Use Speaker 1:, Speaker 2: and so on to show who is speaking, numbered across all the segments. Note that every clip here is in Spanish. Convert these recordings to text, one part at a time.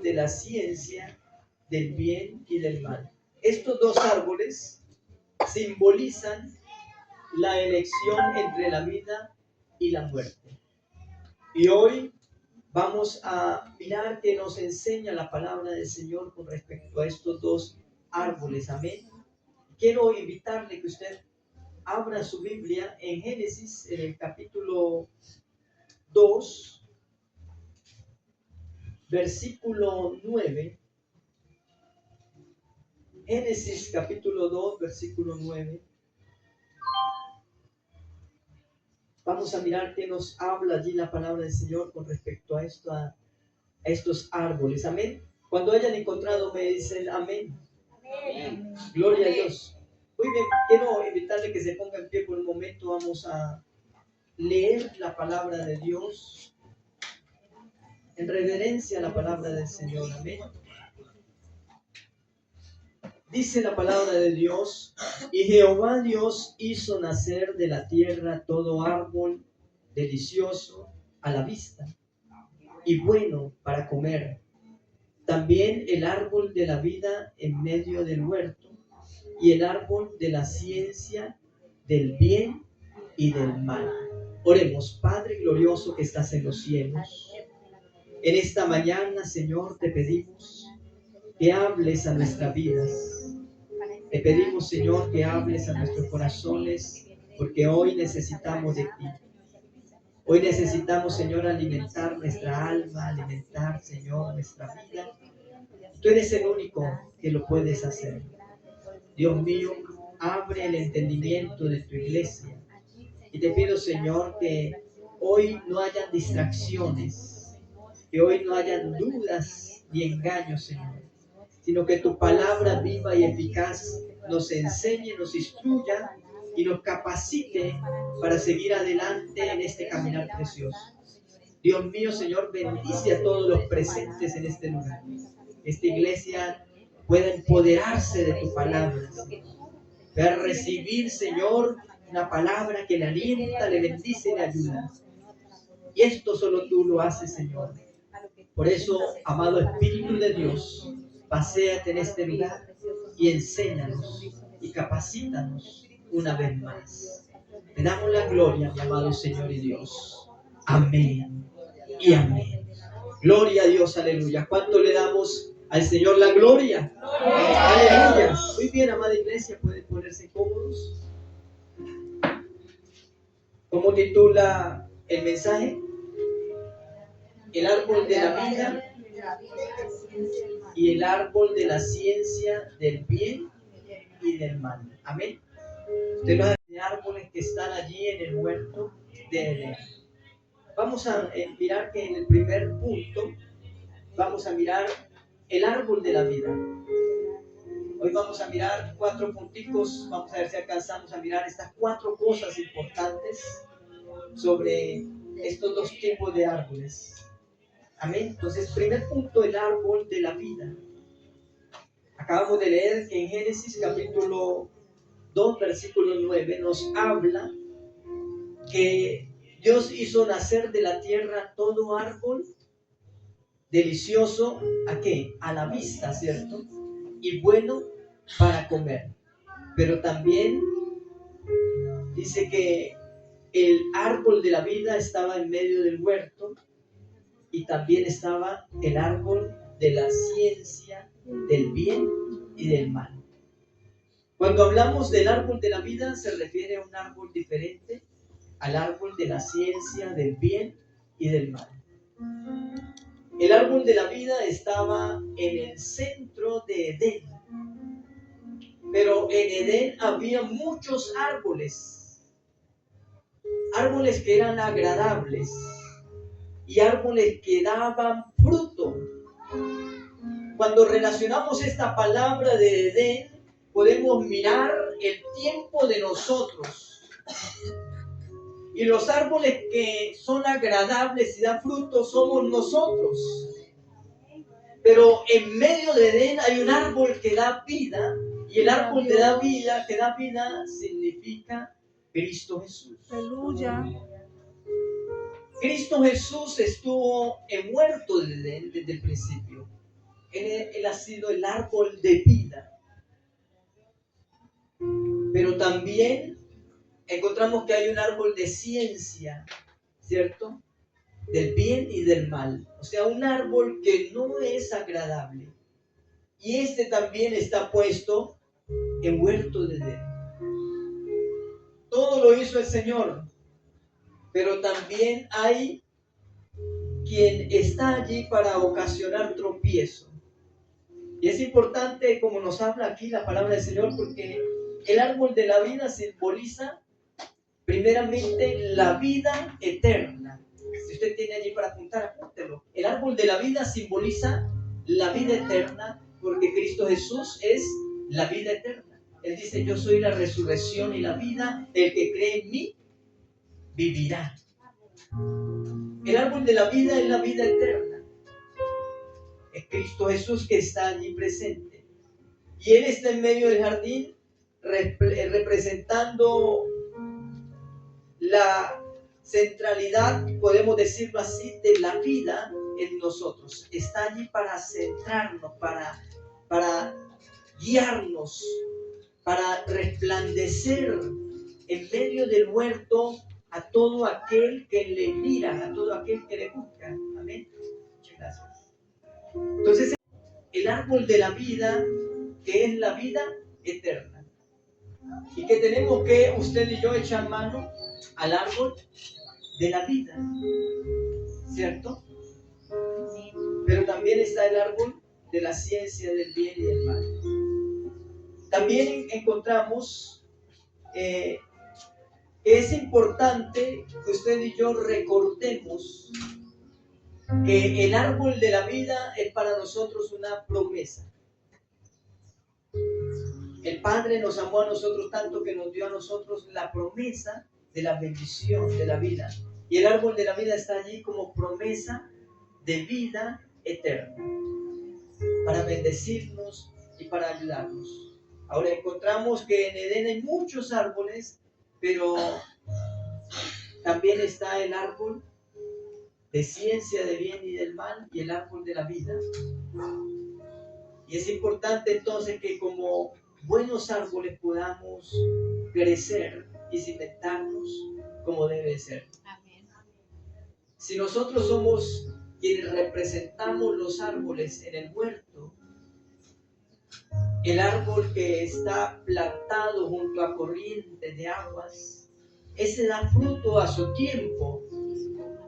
Speaker 1: de la ciencia del bien y del mal. Estos dos árboles simbolizan la elección entre la vida y la muerte. Y hoy vamos a mirar que nos enseña la palabra del Señor con respecto a estos dos árboles. Amén. Quiero invitarle que usted abra su Biblia en Génesis, en el capítulo 2, versículo 9. Génesis capítulo 2, versículo 9. Vamos a mirar que nos habla allí la palabra del Señor con respecto a estos árboles. Amén. Cuando hayan encontrado me dicen amén. Amén. Gloria a Dios. Muy bien, quiero invitarle que se ponga en pie por un momento. Vamos a leer la palabra de Dios en reverencia a la palabra del Señor. Amén. Dice la palabra de Dios: y Jehová Dios hizo nacer de la tierra todo árbol delicioso a la vista y bueno para comer, también el árbol de la vida en medio del huerto, y el árbol de la ciencia del bien y del mal. Oremos. Padre glorioso que estás en los cielos, en esta mañana, Señor, te pedimos que hables a nuestras vidas. Te pedimos, Señor, que hables a nuestros corazones, porque hoy necesitamos de ti. Hoy necesitamos, Señor, alimentar nuestra alma, alimentar, Señor, nuestra vida. Tú eres el único que lo puedes hacer. Dios mío, abre el entendimiento de tu iglesia. Y te pido, Señor, que hoy no hayan distracciones, que hoy no hayan dudas ni engaños, Señor, sino que tu palabra viva y eficaz nos enseñe, nos instruya y nos capacite para seguir adelante en este caminar precioso. Dios mío, Señor, bendice a todos los presentes en este lugar. Esta iglesia pueda empoderarse de tu palabra, pueda recibir, Señor, una palabra que le alienta, le bendice y le ayuda. Y esto solo tú lo haces, Señor. Por eso, amado Espíritu de Dios, paséate en este lugar y enséñanos y capacítanos una vez más. Te damos la gloria, mi amado Señor y Dios. Amén y amén. Gloria a Dios, aleluya. ¿Cuánto le damos al Señor la gloria? Aleluya. Muy bien, amada iglesia, pueden ponerse cómodos. ¿Cómo titula el mensaje? El árbol de la vida y el árbol de la ciencia del bien y del mal. Amén. Usted los árboles que están allí en el huerto de Edén. Vamos a mirar que en el primer punto vamos a mirar el árbol de la vida. Hoy vamos a mirar 4 punticos. Vamos a ver si alcanzamos a mirar estas 4 cosas importantes sobre estos 2 tipos de árboles. Amén. Entonces, primer punto, el árbol de la vida. Acabamos de leer que en Génesis capítulo 2, versículo 9, nos habla que Dios hizo nacer de la tierra todo árbol delicioso, ¿a qué? A la vista, ¿cierto? Y bueno para comer. Pero también dice que el árbol de la vida estaba en medio del huerto y también estaba el árbol de la ciencia del bien y del mal. Cuando hablamos del árbol de la vida se refiere a un árbol diferente al árbol de la ciencia del bien y del mal. El árbol de la vida estaba en el centro de Edén, pero en Edén había muchos árboles que eran agradables y árboles que daban fruto. Cuando relacionamos esta palabra de Edén, podemos mirar el tiempo de nosotros. Y los árboles que son agradables y dan fruto somos nosotros. Pero en medio de Edén hay un árbol que da vida. Y el árbol que da vida significa Cristo Jesús.
Speaker 2: Aleluya.
Speaker 1: Cristo Jesús estuvo en huerto de Edén desde el principio. Él ha sido el árbol de vida. Pero también encontramos que hay un árbol de ciencia, ¿cierto? Del bien y del mal. O sea, un árbol que no es agradable. Y este también está puesto en huerto de Edén. Todo lo hizo el Señor, pero también hay quien está allí para ocasionar tropiezo. Y es importante, como nos habla aquí la palabra del Señor, porque el árbol de la vida simboliza primeramente la vida eterna. Si usted tiene allí para apuntar, apúntelo. El árbol de la vida simboliza la vida eterna, porque Cristo Jesús es la vida eterna. Él dice: yo soy la resurrección y la vida, el que cree en mí vivirá. El árbol de la vida es la vida eterna. Es Cristo Jesús que está allí presente. Y Él está en medio del jardín representando la centralidad, podemos decirlo así, de la vida en nosotros. Está allí para centrarnos, para guiarnos, para resplandecer en medio del huerto a todo aquel que le mira, a todo aquel que le busca. Amén. Muchas gracias. Entonces, el árbol de la vida, que es la vida eterna, y que tenemos que usted y yo echar mano al árbol de la vida, ¿cierto? Pero también está el árbol de la ciencia del bien y del mal. También encontramos que es importante que usted y yo recordemos que el árbol de la vida es para nosotros una promesa. El Padre nos amó a nosotros tanto que nos dio a nosotros la promesa de la bendición de la vida. Y el árbol de la vida está allí como promesa de vida eterna, para bendecirnos y para ayudarnos. Ahora encontramos que en Edén hay muchos árboles, pero también está el árbol de ciencia del bien y del mal y el árbol de la vida. Y es importante entonces que como buenos árboles podamos crecer y cimentarnos como debe ser. Amén. Si nosotros somos quienes representamos los árboles en el huerto, el árbol que está plantado junto a corrientes de aguas, ese da fruto a su tiempo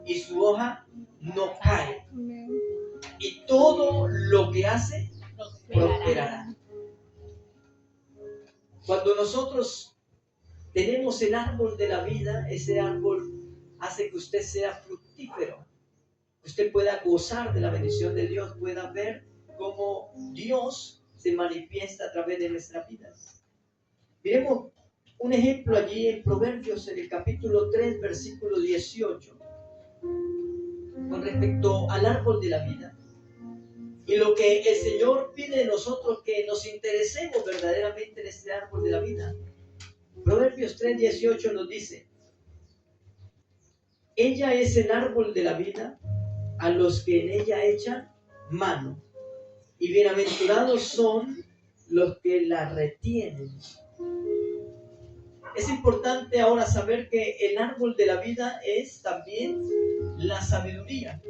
Speaker 1: y su hoja no cae. Y todo lo que hace prosperará. Cuando nosotros tenemos el árbol de la vida, ese árbol hace que usted sea fructífero, que usted pueda gozar de la bendición de Dios, pueda ver cómo Dios se manifiesta a través de nuestras vidas. Miremos un ejemplo allí en Proverbios, en el capítulo 3, versículo 18, con respecto al árbol de la vida. Y lo que el Señor pide de nosotros, que nos interesemos verdaderamente en este árbol de la vida. Proverbios 3:18 nos dice: ella es el árbol de la vida a los que en ella echan mano, y bienaventurados son los que la retienen. Es importante ahora saber que el árbol de la vida es también la sabiduría.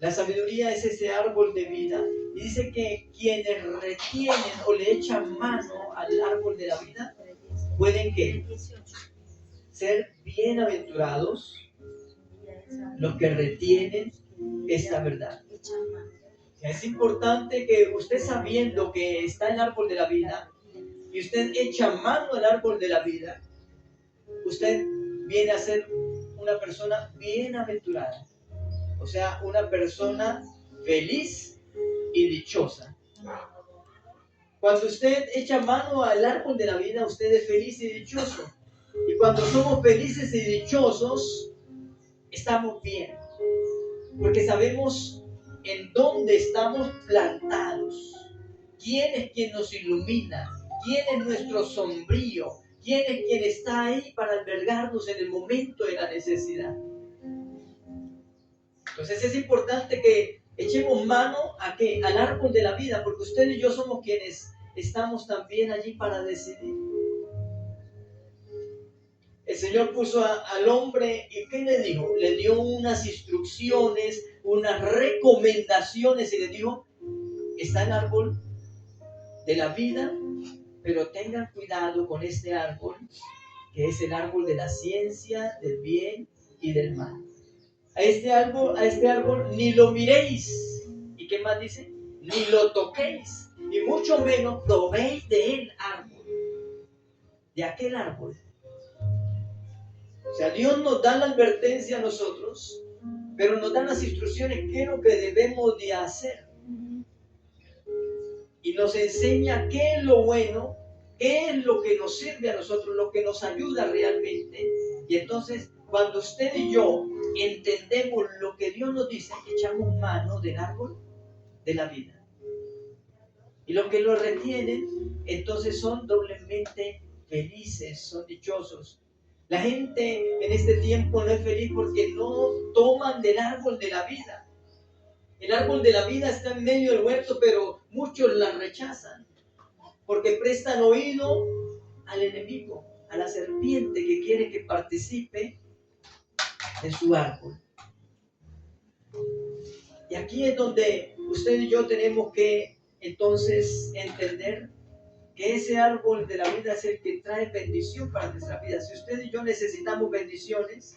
Speaker 1: La sabiduría es ese árbol de vida. Y dice que quienes retienen o le echan mano al árbol de la vida pueden ¿qué? Ser bienaventurados los que retienen esta verdad. Es importante que usted, sabiendo que está el árbol de la vida y usted echa mano al árbol de la vida, usted viene a ser una persona bienaventurada. O sea, una persona feliz y dichosa. Cuando usted echa mano al árbol de la vida, usted es feliz y dichoso. Y cuando somos felices y dichosos, estamos bien. Porque sabemos en dónde estamos plantados. ¿Quién es quien nos ilumina? ¿Quién es nuestro sombrío? ¿Quién es quien está ahí para albergarnos en el momento de la necesidad? Entonces es importante que Echemos mano ¿a qué? Al árbol de la vida, porque usted y yo somos quienes estamos también allí para decidir. El Señor puso al hombre y ¿qué le dijo? Le dio unas instrucciones, unas recomendaciones y le dijo, está el árbol de la vida, pero tengan cuidado con este árbol, que es el árbol de la ciencia, del bien y del mal. A este árbol ni lo miréis. ¿Y qué más dice? Ni lo toquéis, y mucho menos probéis de él árbol, de aquel árbol. O sea, Dios nos da la advertencia a nosotros, pero nos da las instrucciones, qué es lo que debemos de hacer. Y nos enseña qué es lo bueno, qué es lo que nos sirve a nosotros, lo que nos ayuda realmente. Y entonces, cuando usted y yo entendemos lo que Dios nos dice, echamos mano del árbol de la vida. Y los que lo retienen, entonces son doblemente felices, son dichosos. La gente en este tiempo no es feliz porque no toman del árbol de la vida. El árbol de la vida está en medio del huerto, pero muchos la rechazan porque prestan oído al enemigo, a la serpiente que quiere que participe en su árbol. Y aquí es donde usted y yo tenemos que entonces entender que ese árbol de la vida es el que trae bendición para nuestra vida. Si usted y yo necesitamos bendiciones,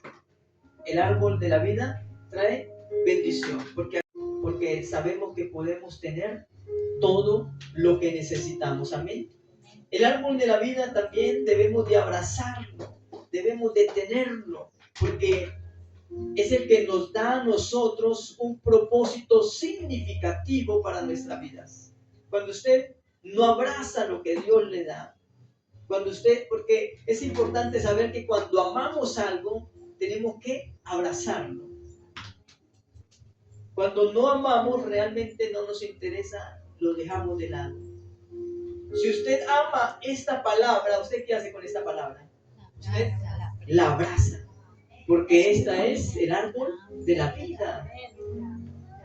Speaker 1: el árbol de la vida trae bendición, porque sabemos que podemos tener todo lo que necesitamos. Amén. El árbol de la vida también debemos de abrazarlo, debemos de tenerlo, porque es el que nos da a nosotros un propósito significativo para nuestras vidas. Cuando usted no abraza lo que Dios le da, porque es importante saber que cuando amamos algo, tenemos que abrazarlo. Cuando no amamos, realmente no nos interesa, lo dejamos de lado. Si usted ama esta palabra, ¿usted qué hace con esta palabra? Usted la abraza, porque esta es el árbol de la vida.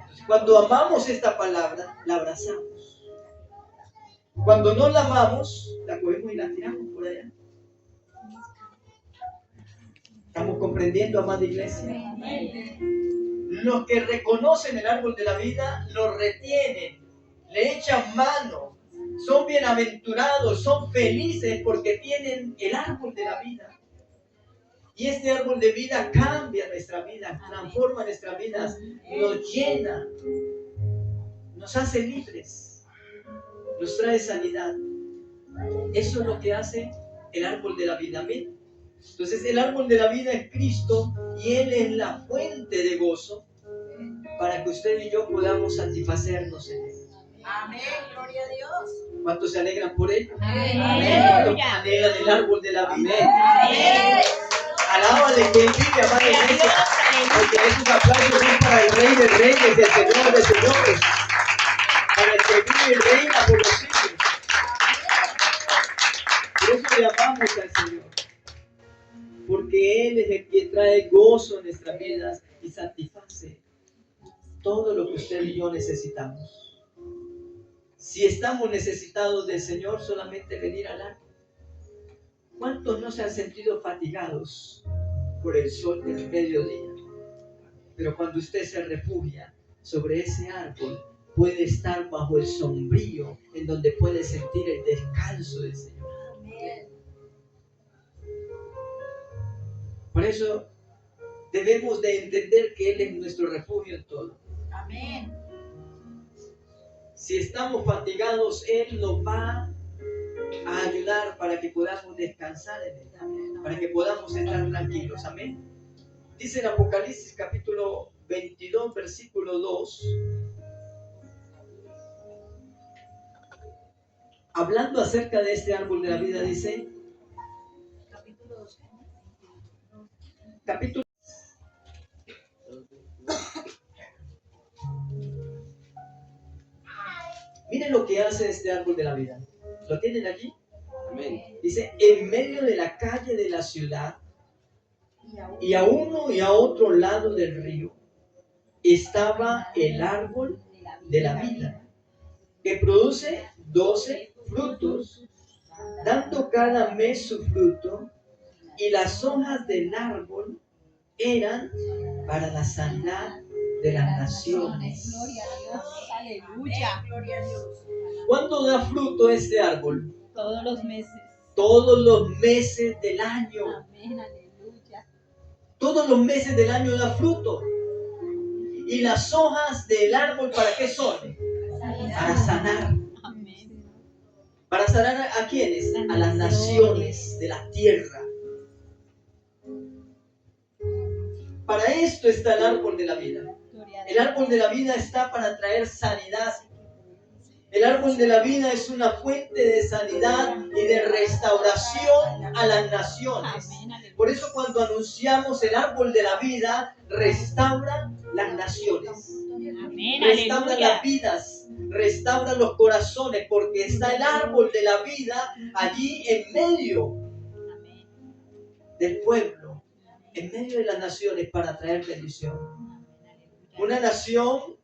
Speaker 1: Entonces, cuando amamos esta palabra, la abrazamos. Cuando no la amamos, la cogemos y la tiramos por allá. ¿Estamos comprendiendo, amada iglesia? Los que reconocen el árbol de la vida, lo retienen, le echan mano, son bienaventurados, son felices porque tienen el árbol de la vida. Y este árbol de vida cambia nuestra vida, transforma nuestras vidas, nos llena, nos hace libres, nos trae sanidad. Eso es lo que hace el árbol de la vida. Amén. Entonces el árbol de la vida es Cristo y Él es la fuente de gozo para que usted y yo podamos satisfacernos en Él.
Speaker 2: Amén, gloria a Dios.
Speaker 1: ¿Cuántos se alegran por ello?
Speaker 2: Amén.
Speaker 1: ¿Cuántos anhelan el árbol de la vida? Amén. Alábale que Él vive, amada iglesia, porque esos aplausos son para el Rey de Reyes, el Señor de Señores, para el que vive y reina por los siglos. Por eso le amamos al Señor, porque Él es el que trae gozo en nuestras vidas y satisface todo lo que usted y yo necesitamos. Si estamos necesitados del Señor, solamente venir al árbol. ¿Cuántos no se han sentido fatigados por el sol del mediodía? Pero cuando usted se refugia sobre ese árbol, puede estar bajo el sombrío, en donde puede sentir el descanso del Señor. Por eso debemos de entender que Él es nuestro refugio en todo.
Speaker 2: Amén.
Speaker 1: Si estamos fatigados, Él nos va a ayudar para que podamos descansar en Él, para que podamos estar tranquilos. Amén. Dice en Apocalipsis capítulo 22, versículo 2, hablando acerca de este árbol de la vida, dice, capítulo miren lo que hace este árbol de la vida. ¿Lo tienen allí? Amén. Dice, en medio de la calle de la ciudad y a uno y a otro lado del río, estaba el árbol de la vida, que produce 12 frutos, dando cada mes su fruto, y las hojas del árbol eran para la sanidad de las naciones.
Speaker 2: Gloria a Dios. Aleluya. Gloria a Dios.
Speaker 1: ¿Cuándo da fruto este árbol?
Speaker 2: Todos los meses.
Speaker 1: Todos los meses del año.
Speaker 2: Amén. Aleluya.
Speaker 1: Todos los meses del año da fruto. ¿Y las hojas del árbol para qué son? Para sanar.
Speaker 2: Amén.
Speaker 1: ¿Para sanar a quiénes? A las naciones de la tierra. Para esto está el árbol de la vida. El árbol de la vida está para traer sanidad. El árbol de la vida es una fuente de sanidad y de restauración a las naciones. Por eso cuando anunciamos el árbol de la vida, restaura las naciones. Restaura las vidas, restaura los corazones, porque está el árbol de la vida allí en medio del pueblo, en medio de las naciones para traer bendición. Una nación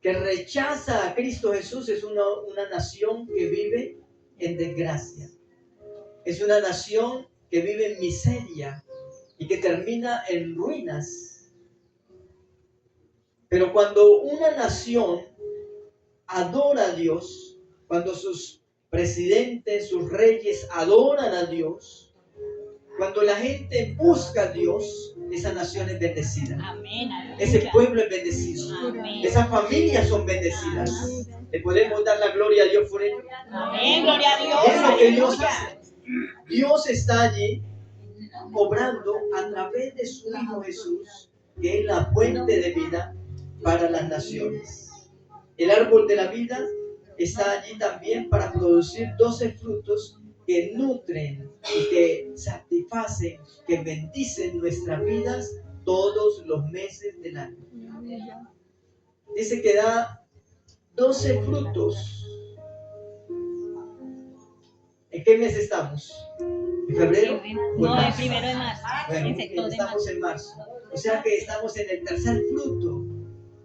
Speaker 1: que rechaza a Cristo Jesús es una nación que vive en desgracia. Es una nación que vive en miseria y que termina en ruinas. Pero cuando una nación adora a Dios, cuando sus presidentes, sus reyes adoran a Dios, cuando la gente busca a Dios, esa nación es bendecida.
Speaker 2: Amén.
Speaker 1: Ese pueblo es bendecido.
Speaker 2: Amén.
Speaker 1: Esas familias son bendecidas. Le podemos dar la gloria a Dios por ello.
Speaker 2: Amén. Gloria a Dios.
Speaker 1: Es lo que Dios hace. Dios está allí obrando a través de su Hijo Jesús, que es la fuente de vida para las naciones. El árbol de la vida está allí también para producir 12 frutos que nutren y que satisfacen, que bendicen nuestras vidas todos los meses del año. Dice que da 12 frutos. ¿En qué mes estamos? ¿En febrero?
Speaker 2: No, el 1 de marzo.
Speaker 1: Bueno, estamos en marzo. O sea que estamos en el tercer fruto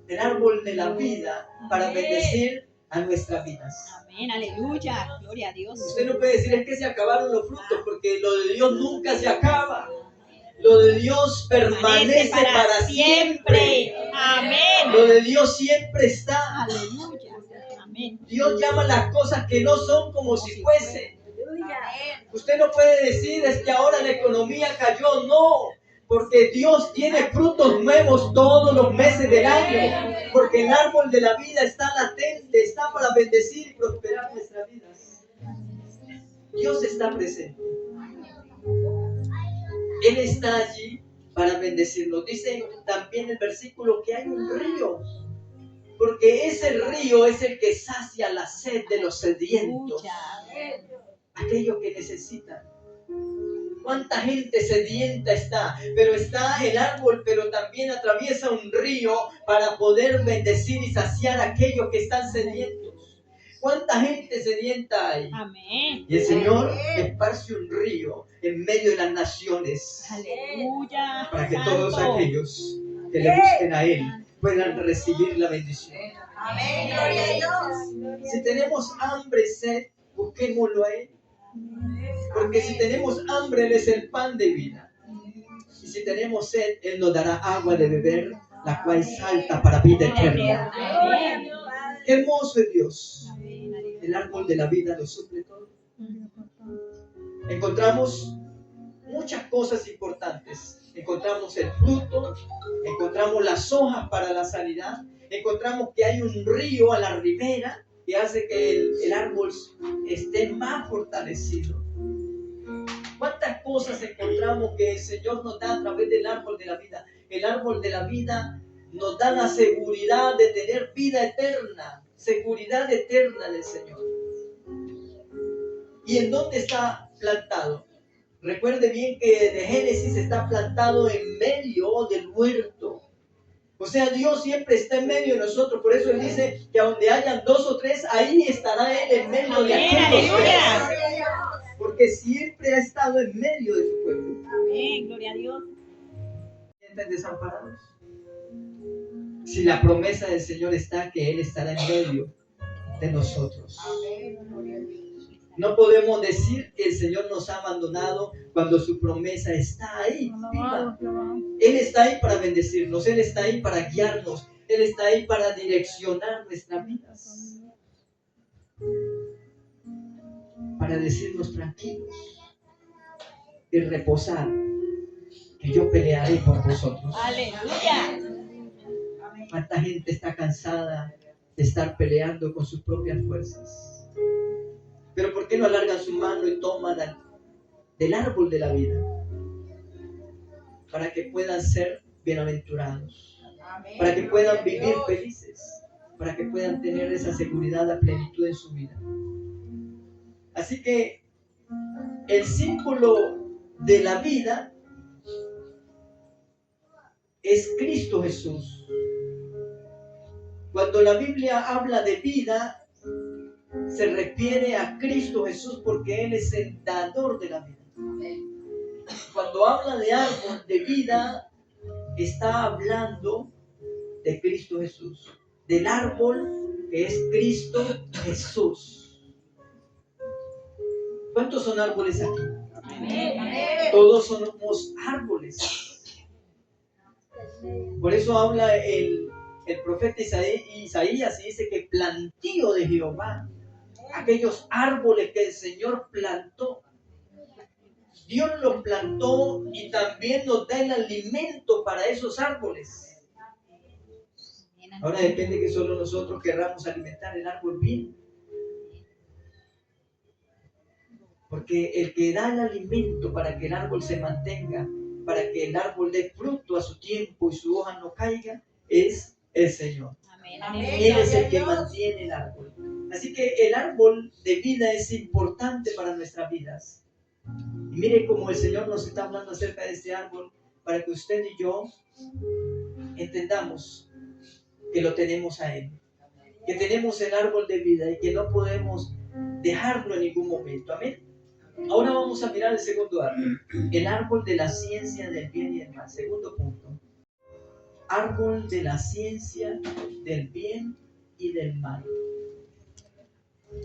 Speaker 1: del árbol de la vida para bendecir a nuestras vidas.
Speaker 2: Amén, aleluya, gloria a Dios.
Speaker 1: Usted no puede decir es que se acabaron los frutos, porque lo de Dios nunca se acaba. Lo de Dios permanece para siempre.
Speaker 2: Amén.
Speaker 1: Lo de Dios siempre está.
Speaker 2: Aleluya. Amén.
Speaker 1: Dios llama las cosas que no son como si fuesen. Usted no puede decir es que ahora la economía cayó, no. Porque Dios tiene frutos nuevos todos los meses del año. Porque el árbol de la vida está latente, está para bendecir y prosperar nuestras vidas. Dios está presente. Él está allí para bendecirnos. Dice también el versículo que hay un río. Porque ese río es el que sacia la sed de los sedientos. Aquellos que necesitan. ¿Cuánta gente sedienta está? Pero está el árbol, pero también atraviesa un río para poder bendecir y saciar a aquellos que están sedientos. ¿Cuánta gente sedienta hay?
Speaker 2: Amén.
Speaker 1: Y el Señor esparce un río en medio de las naciones.
Speaker 2: Aleluya.
Speaker 1: Para que
Speaker 2: Santo.
Speaker 1: todos aquellos que le busquen a Él puedan recibir la bendición.
Speaker 2: Amén. Gloria a Dios.
Speaker 1: Si tenemos hambre y sed, busquémoslo a Él. Porque si tenemos hambre, Él es el pan de vida. Y si tenemos sed, Él nos dará agua de beber, la cual salta para vida eterna.
Speaker 2: Amén.
Speaker 1: Qué hermoso es Dios. El árbol de la vida lo suple todo. Encontramos muchas cosas importantes. Encontramos el fruto, encontramos las hojas para la sanidad, encontramos que hay un río a la ribera que hace que el árbol esté más fortalecido. ¿Cuántas cosas encontramos que el Señor nos da a través del árbol de la vida? El árbol de la vida nos da la seguridad de tener vida eterna, seguridad eterna del Señor. ¿Y en dónde está plantado? Recuerde bien que de Génesis está plantado en medio del huerto. O sea, Dios siempre está en medio de nosotros. Por eso Él dice que a donde hayan 2 o 3, ahí estará Él en medio de aquellos. Porque siempre ha estado en medio de su pueblo.
Speaker 2: Amén, gloria a Dios.
Speaker 1: ¿Sienten desamparados? si la promesa del Señor está, que Él estará en medio de nosotros. No podemos decir que el Señor nos ha abandonado cuando su promesa está ahí, viva. Él está ahí para bendecirnos, Él está ahí para guiarnos, Él está ahí para direccionar nuestras vidas, para decirnos tranquilos y reposar, que yo pelearé por vosotros.
Speaker 2: Aleluya.
Speaker 1: ¿Cuánta gente está cansada de estar peleando con sus propias fuerzas? Pero ¿por qué no alargan su mano y toman del árbol de la vida? Para que puedan ser bienaventurados, para que puedan vivir felices, para que puedan tener esa seguridad, la plenitud en su vida. Así que el símbolo de la vida es Cristo Jesús. Cuando la Biblia habla de vida, se refiere a Cristo Jesús porque Él es el dador de la vida. Cuando habla de árbol de vida, está hablando de Cristo Jesús, del árbol que es Cristo Jesús. ¿Cuántos son árboles aquí? Todos somos árboles. Por eso habla el profeta Isaías y dice que plantío de Jehová, aquellos árboles que el Señor plantó. Dios los plantó y también nos da el alimento para esos árboles. Ahora depende que solo nosotros querramos alimentar el árbol bien. Porque el que da el alimento para que el árbol se mantenga, para que el árbol dé fruto a su tiempo y su hoja no caiga, es el Señor. Él es el que mantiene el árbol. Así que el árbol de vida es importante para nuestras vidas. Y mire cómo el Señor nos está hablando acerca de este árbol para que usted y yo entendamos que lo tenemos a Él, que tenemos el árbol de vida y que no podemos dejarlo en ningún momento. Amén. Ahora vamos a mirar el segundo árbol, el árbol de la ciencia del bien y del mal. Segundo punto, árbol de la ciencia del bien y del mal.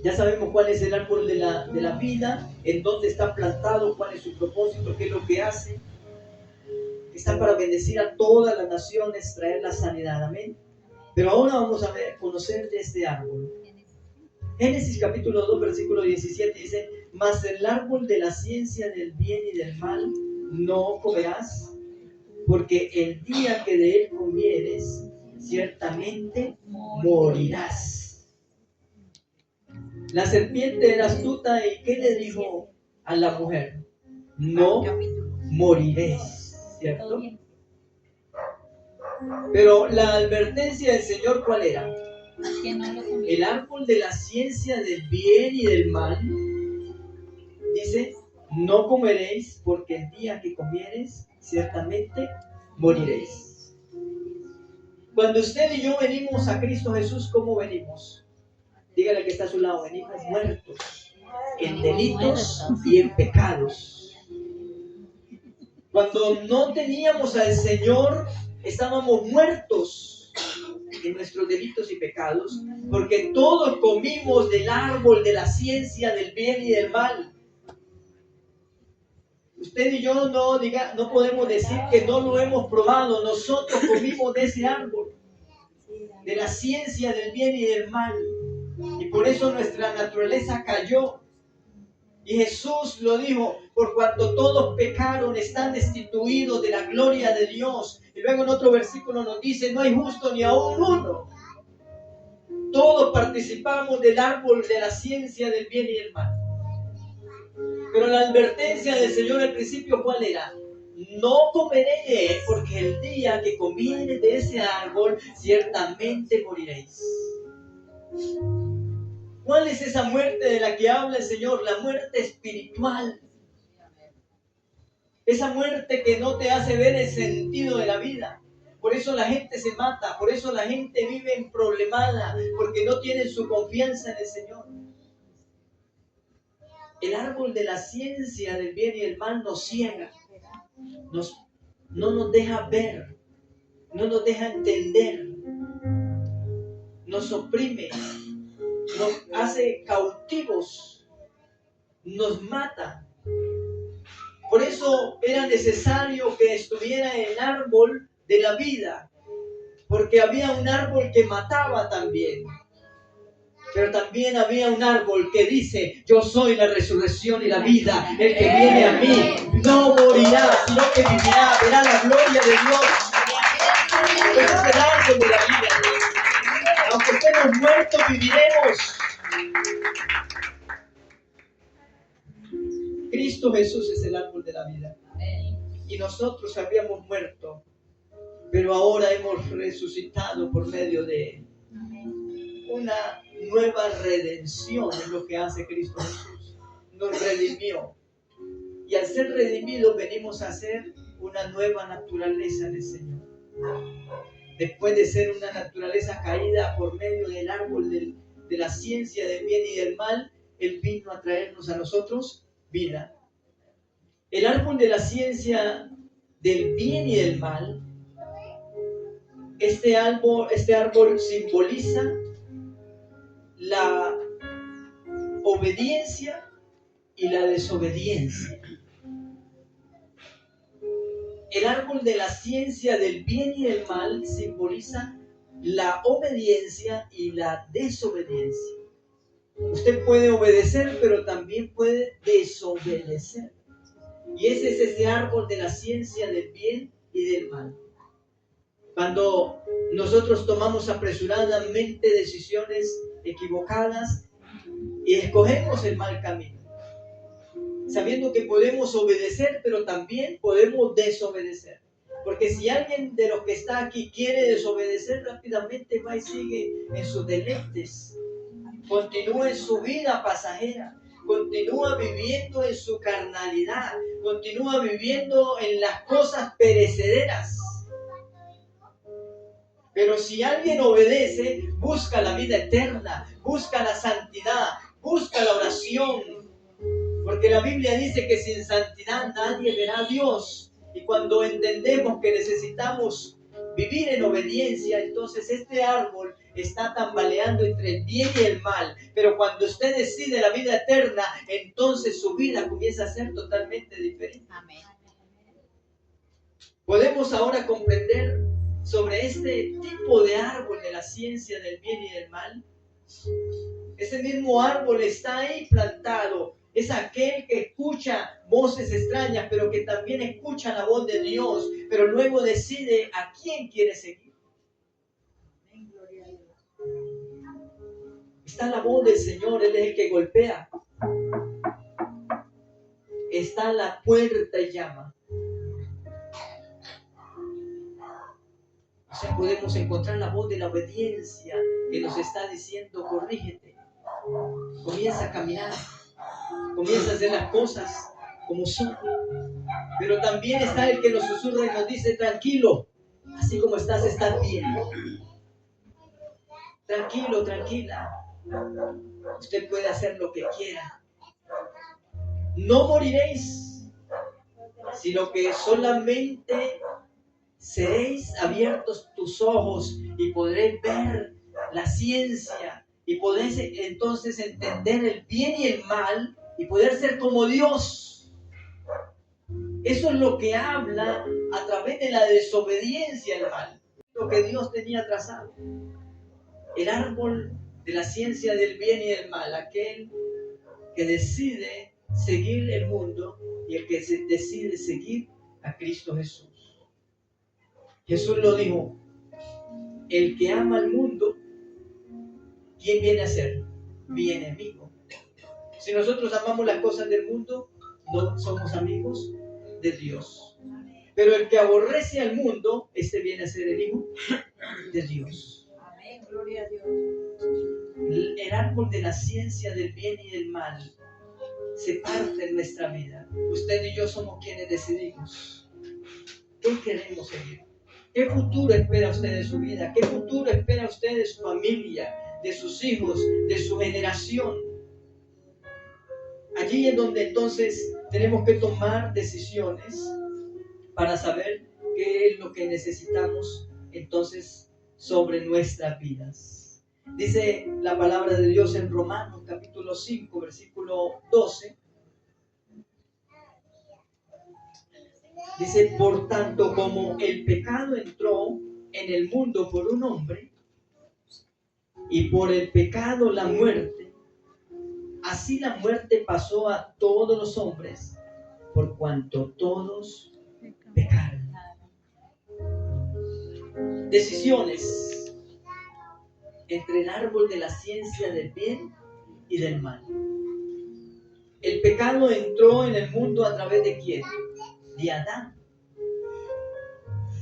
Speaker 1: Ya sabemos cuál es el árbol de la vida, en dónde está plantado, cuál es su propósito, qué es lo que hace. Está para bendecir a todas las naciones, traer la sanidad. Amén. Pero ahora vamos a conocer de este árbol. Génesis capítulo 2, versículo 17 dice: mas el árbol de la ciencia del bien y del mal no comerás, porque el día que de él comieres, ciertamente morirás. La serpiente era astuta, ¿y qué le dijo a la mujer? No moriréis, ¿cierto? Pero la advertencia del Señor, ¿cuál era? El árbol de la ciencia del bien y del mal dice: no comeréis, porque el día que comieres, ciertamente moriréis. Cuando usted y yo venimos a Cristo Jesús, ¿cómo venimos? Dígale que está a su lado: venimos muertos en delitos y en pecados. Cuando no teníamos al Señor, estábamos muertos en nuestros delitos y pecados, porque todos comimos del árbol de la ciencia del bien y del mal. Usted y yo no podemos decir que no lo hemos probado. Nosotros comimos de ese árbol, de la ciencia del bien y del mal, y por eso nuestra naturaleza cayó. Y Jesús lo dijo: por cuanto todos pecaron, están destituidos de la gloria de Dios. Y luego en otro versículo nos dice: no hay justo ni aún uno. Todos participamos del árbol de la ciencia del bien y del mal. Pero la advertencia del Señor al principio, ¿cuál era? No comeréis de él, porque el día que comiereis de ese árbol, ciertamente moriréis. ¿Cuál es esa muerte de la que habla el Señor? La muerte espiritual. Esa muerte que no te hace ver el sentido de la vida. Por eso la gente se mata, por eso la gente vive en problemada, porque no tienen su confianza en el Señor. El árbol de la ciencia del bien y del mal nos ciega, no nos deja ver, no nos deja entender. nos oprime, nos hace cautivos, nos mata. Por eso era necesario que estuviera el árbol de la vida, porque había un árbol que mataba también. Pero también había un árbol que dice: yo soy la resurrección y la vida. El que viene a mí no morirá, sino que vivirá, verá la gloria de Dios. Ese es el árbol de la vida. Aunque estemos muertos, viviremos. Cristo Jesús es el árbol de la vida. Y nosotros habíamos muerto, pero ahora hemos resucitado por medio de una nueva redención. Es lo que hace Cristo Jesús. Nos redimió. Y al ser redimidos venimos a ser una nueva naturaleza del Señor. Después de ser una naturaleza caída por medio del árbol de la ciencia del bien y del mal, Él vino a traernos a nosotros vida. El árbol de la ciencia del bien y del mal, este árbol simboliza la obediencia y la desobediencia. El árbol de la ciencia del bien y del mal simboliza la obediencia y la desobediencia. Usted puede obedecer, pero también puede desobedecer. Y ese es ese árbol de la ciencia del bien y del mal. Cuando nosotros tomamos apresuradamente decisiones equivocadas y escogemos el mal camino, sabiendo que podemos obedecer, pero también podemos desobedecer. Porque si alguien de los que está aquí quiere desobedecer, rápidamente va y sigue en sus deleites, continúa en su vida pasajera, continúa viviendo en su carnalidad, continúa viviendo en las cosas perecederas. Pero si alguien obedece, busca la vida eterna, busca la santidad, busca la oración. Porque la Biblia dice que sin santidad nadie verá a Dios. Y cuando entendemos que necesitamos vivir en obediencia, entonces este árbol está tambaleando entre el bien y el mal. Pero cuando usted decide la vida eterna, entonces su vida comienza a ser totalmente diferente.
Speaker 2: Amén.
Speaker 1: Podemos ahora comprender sobre este tipo de árbol de la ciencia del bien y del mal. Ese mismo árbol está ahí plantado. Es aquel que escucha voces extrañas, pero que también escucha la voz de Dios, pero luego decide a quién quiere seguir. Está la voz del Señor, Él es el que golpea. Está la puerta y llama. O sea, podemos encontrar la voz de la obediencia que nos está diciendo: corrígete, comienza a caminar, comienza a hacer las cosas como son. Pero también está el que nos susurra y nos dice: tranquilo, así como estás bien. Tranquilo, tranquila, usted puede hacer lo que quiera. No moriréis, sino que solamente seréis abiertos tus ojos y podréis ver la ciencia y podéis entonces entender el bien y el mal y poder ser como Dios. Eso es lo que habla a través de la desobediencia al mal, lo que Dios tenía trazado. El árbol de la ciencia del bien y del mal, aquel que decide seguir el mundo y el que decide seguir a Cristo Jesús. Jesús lo dijo: el que ama al mundo, ¿quién viene a ser? Mi enemigo. Si nosotros amamos las cosas del mundo, no somos amigos de Dios. Pero el que aborrece al mundo, este viene a ser el hijo de Dios.
Speaker 2: Amén, gloria a Dios.
Speaker 1: El árbol de la ciencia del bien y del mal se parte en nuestra vida. Usted y yo somos quienes decidimos qué queremos seguir. ¿Qué futuro espera usted de su vida? ¿Qué futuro espera usted de su familia, de sus hijos, de su generación? Allí es donde entonces tenemos que tomar decisiones para saber qué es lo que necesitamos entonces sobre nuestras vidas. Dice la palabra de Dios en Romanos capítulo 5, versículo 12. Dice, por tanto, como el pecado entró en el mundo por un hombre, y por el pecado la muerte, así la muerte pasó a todos los hombres, por cuanto todos pecaron. Decisiones entre el árbol de la ciencia del bien y del mal. El pecado entró en el mundo a través de ¿quién? De Adán.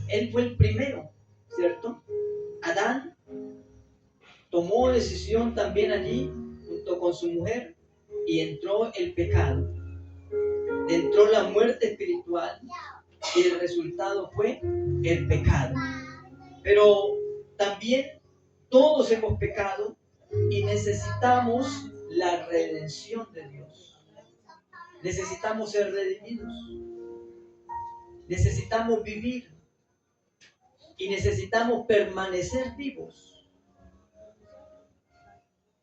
Speaker 1: Él fue el primero, ¿cierto? Adán tomó decisión también allí, junto con su mujer, y entró el pecado. Entró la muerte espiritual y el resultado fue el pecado. Pero también todos hemos pecado y necesitamos la redención de Dios. Necesitamos ser redimidos. Necesitamos vivir y necesitamos permanecer vivos.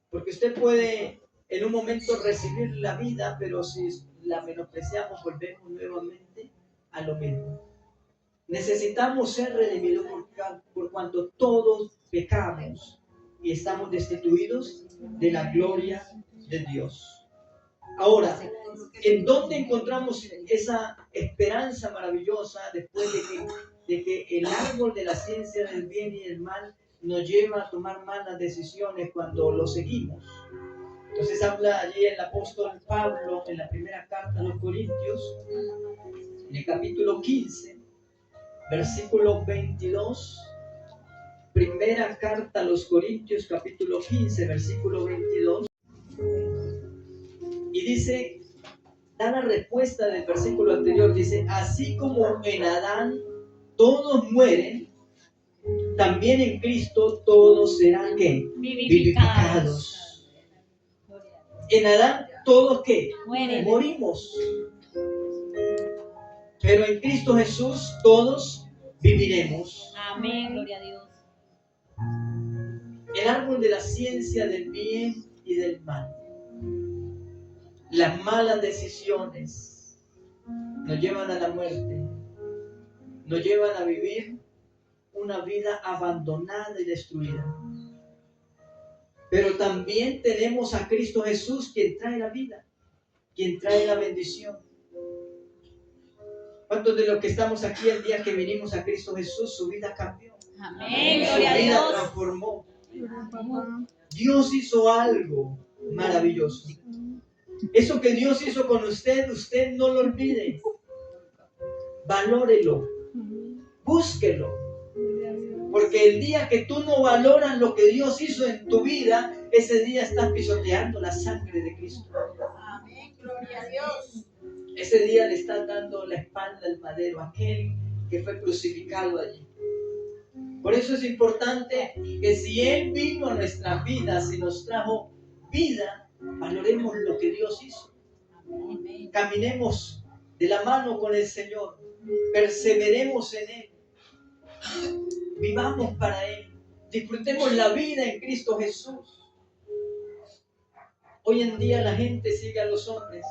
Speaker 1: Porque usted puede en un momento recibir la vida, pero si la menospreciamos, volvemos nuevamente a lo mismo. Necesitamos ser redimidos por cuanto todos pecamos y estamos destituidos de la gloria de Dios. Ahora, ¿en dónde encontramos esa esperanza maravillosa después de que el árbol de la ciencia del bien y del mal nos lleva a tomar malas decisiones cuando lo seguimos? Entonces habla allí el apóstol Pablo en la primera carta a los Corintios, en el capítulo 15, versículo 22. Primera carta a los Corintios, capítulo 15, versículo 22. Y dice, da la respuesta del versículo anterior, dice, así como en Adán todos mueren, también en Cristo todos serán ¿qué? Vivificados. En Adán todos ¿qué?
Speaker 2: Mueren.
Speaker 1: Morimos. Pero en Cristo Jesús todos viviremos.
Speaker 2: Amén, gloria a Dios.
Speaker 1: El árbol de la ciencia del bien y del mal. Las malas decisiones nos llevan a la muerte, nos llevan a vivir una vida abandonada y destruida. Pero también tenemos a Cristo Jesús, quien trae la vida, quien trae la bendición. ¿Cuántos de los que estamos aquí el día que vinimos a Cristo Jesús, su vida cambió?
Speaker 2: Amén,
Speaker 1: Su
Speaker 2: gloria a
Speaker 1: vida
Speaker 2: Dios.
Speaker 1: transformó. Dios hizo algo maravilloso. Eso que Dios hizo con usted no lo olvide. Valórelo. Búsquelo. Porque el día que tú no valoras lo que Dios hizo en tu vida, ese día estás pisoteando la sangre de Cristo.
Speaker 2: Amén, gloria a Dios.
Speaker 1: Ese día le estás dando la espalda al madero, aquel que fue crucificado allí. Por eso es importante que si Él vino a nuestras vidas y nos trajo vida, valoremos lo que Dios hizo. Caminemos de la mano con el Señor, perseveremos en Él, vivamos para Él, disfrutemos la vida en Cristo Jesús. Hoy en día la gente sigue a los hombres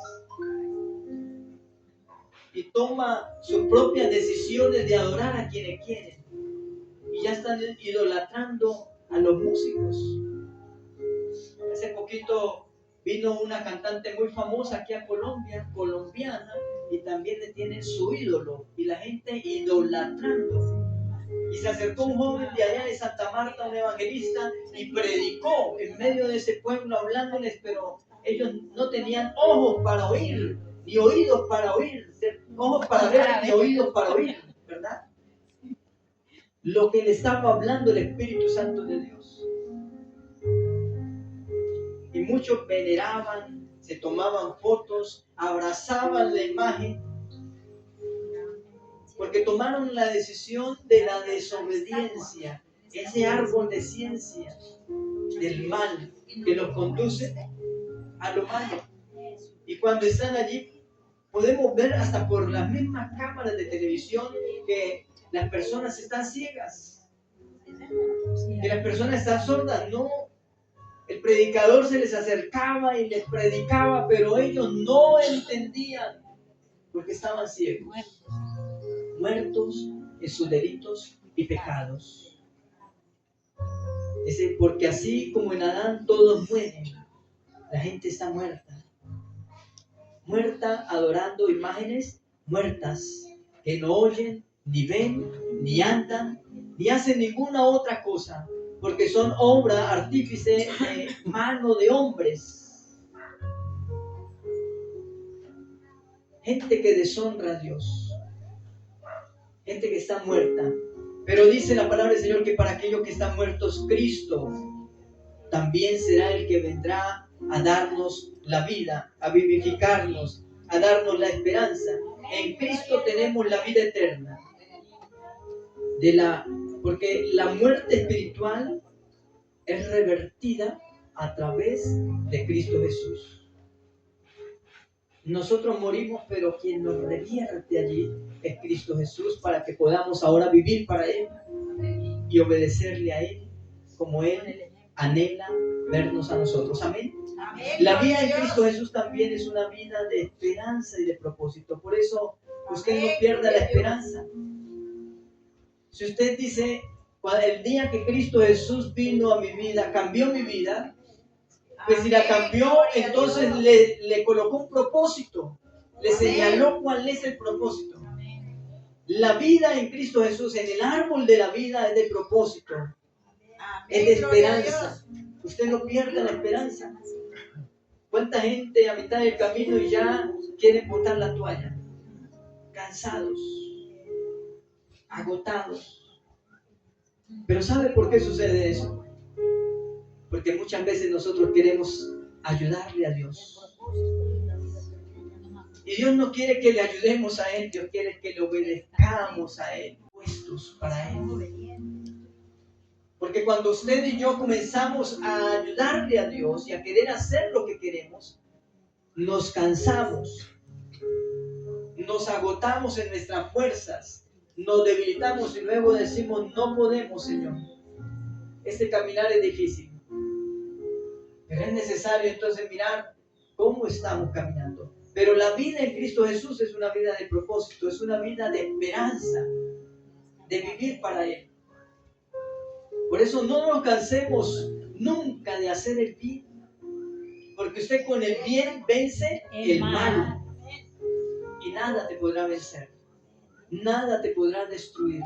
Speaker 1: y toma sus propias decisiones de adorar a quienes quieren. Y ya están idolatrando a los músicos. Hace poquito vino una cantante muy famosa aquí a Colombia, colombiana, y también le tienen su ídolo, y la gente idolatrando. Y se acercó un joven de allá de Santa Marta, un evangelista, y predicó en medio de ese pueblo hablándoles, pero ellos no tenían ojos para oír, ni oídos para oír, ojos para ver, ni oídos para oír, ¿verdad? Lo que le estaba hablando el Espíritu Santo de Dios. Y muchos veneraban, se tomaban fotos, abrazaban la imagen, porque tomaron la decisión de la desobediencia, ese árbol de ciencia del mal que los conduce a lo malo. Y cuando están allí, podemos ver hasta por las mismas cámaras de televisión que las personas están ciegas, que las personas están sordas. No, El predicador se les acercaba y les predicaba, pero ellos no entendían porque estaban ciegos, muertos en sus delitos y pecados. Dice, porque así como en Adán todos mueren, la gente está muerta. Muerta adorando imágenes muertas, que no oyen, ni ven, ni andan, ni hacen ninguna otra cosa, porque son obra artífice de mano de hombres. Gente que deshonra a Dios, gente que está muerta. Pero dice la palabra del Señor que para aquellos que están muertos, Cristo también será el que vendrá a darnos la vida, a vivificarnos, a darnos la esperanza. En Cristo tenemos la vida eterna. Porque la muerte espiritual es revertida a través de Cristo Jesús. Nosotros morimos, pero quien nos revierte allí es Cristo Jesús, para que podamos ahora vivir para Él y obedecerle a Él como Él anhela vernos a nosotros. Amén. La vida en Cristo Jesús también es una vida de esperanza y de propósito. Por eso usted no pierda la esperanza. Si usted dice, el día que Cristo Jesús vino a mi vida, cambió mi vida, pues si la cambió, entonces le colocó un propósito, le señaló cuál es el propósito. La vida en Cristo Jesús, en el árbol de la vida, es de propósito, es de esperanza. Usted no pierda la esperanza. ¿Cuánta gente a mitad del camino y ya quieren botar la toalla? Cansados, agotados. Pero ¿sabe por qué sucede eso? Porque muchas veces nosotros queremos ayudarle a Dios. Y Dios no quiere que le ayudemos a Él, Dios quiere que le obedezcamos a Él, puestos para Él. Porque cuando usted y yo comenzamos a ayudarle a Dios y a querer hacer lo que queremos, nos cansamos, nos agotamos en nuestras fuerzas, nos debilitamos y luego decimos, no podemos, Señor. Este caminar es difícil. Pero es necesario entonces mirar cómo estamos caminando. Pero la vida en Cristo Jesús es una vida de propósito, es una vida de esperanza, de vivir para Él. Por eso no nos cansemos nunca de hacer el bien, porque usted con el bien vence el mal. Y nada te podrá vencer, nada te podrá destruir.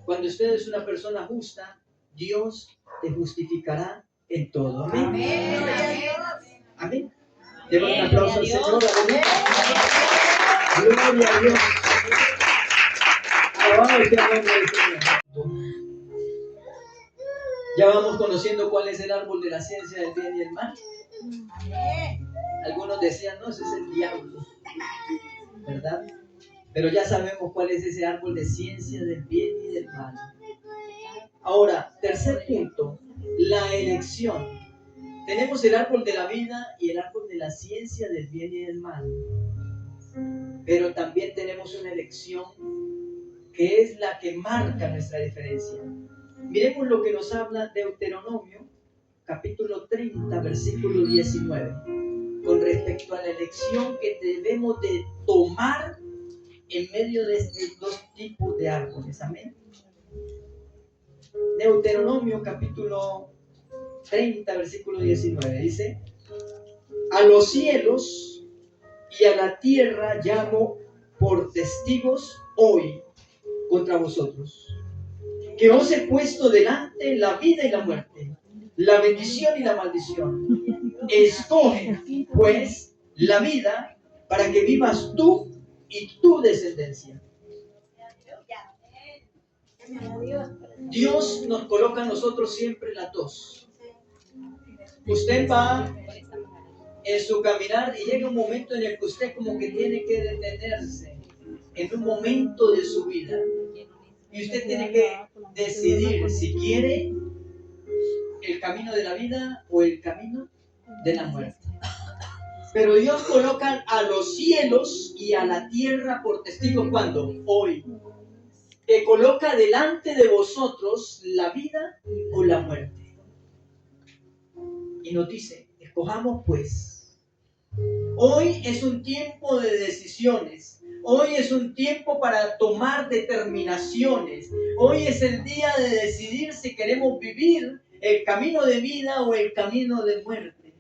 Speaker 1: Cuando usted es una persona justa, Dios te justificará en todo. Amén. Amén. Amén. Demos un aplauso al Señor. Amén. Gloria a Dios. Alabado sea el nombre del Señor. Ya vamos conociendo cuál es el árbol de la ciencia del bien y el mal. Algunos decían, no, ese es el diablo, ¿verdad? Pero ya sabemos cuál es ese árbol de ciencia del bien y del mal. Ahora, tercer punto, la elección. Tenemos el árbol de la vida y el árbol de la ciencia del bien y del mal. Pero también tenemos una elección que es la que marca nuestra diferencia. Miremos lo que nos habla Deuteronomio, capítulo 30, versículo 19, con respecto a la elección que debemos de tomar en medio de estos dos tipos de árboles. Amén. Deuteronomio, capítulo 30, versículo 19, dice: a los cielos y a la tierra llamo por testigos hoy contra vosotros, que os he puesto delante la vida y la muerte, la bendición y la maldición. Escoge, pues, la vida para que vivas tú y tu descendencia. Dios nos coloca a nosotros siempre las dos. Usted va en su caminar y llega un momento en el que usted como que tiene que detenerse en un momento de su vida. Y usted tiene que decidir si quiere el camino de la vida o el camino de la muerte. Pero Dios coloca a los cielos y a la tierra por testigos. ¿Cuándo? Hoy. Que coloca delante de vosotros la vida o la muerte. Y nos dice, escojamos pues. Hoy es un tiempo de decisiones. Hoy es un tiempo para tomar determinaciones. Hoy es el día de decidir si queremos vivir el camino de vida o el camino de muerte.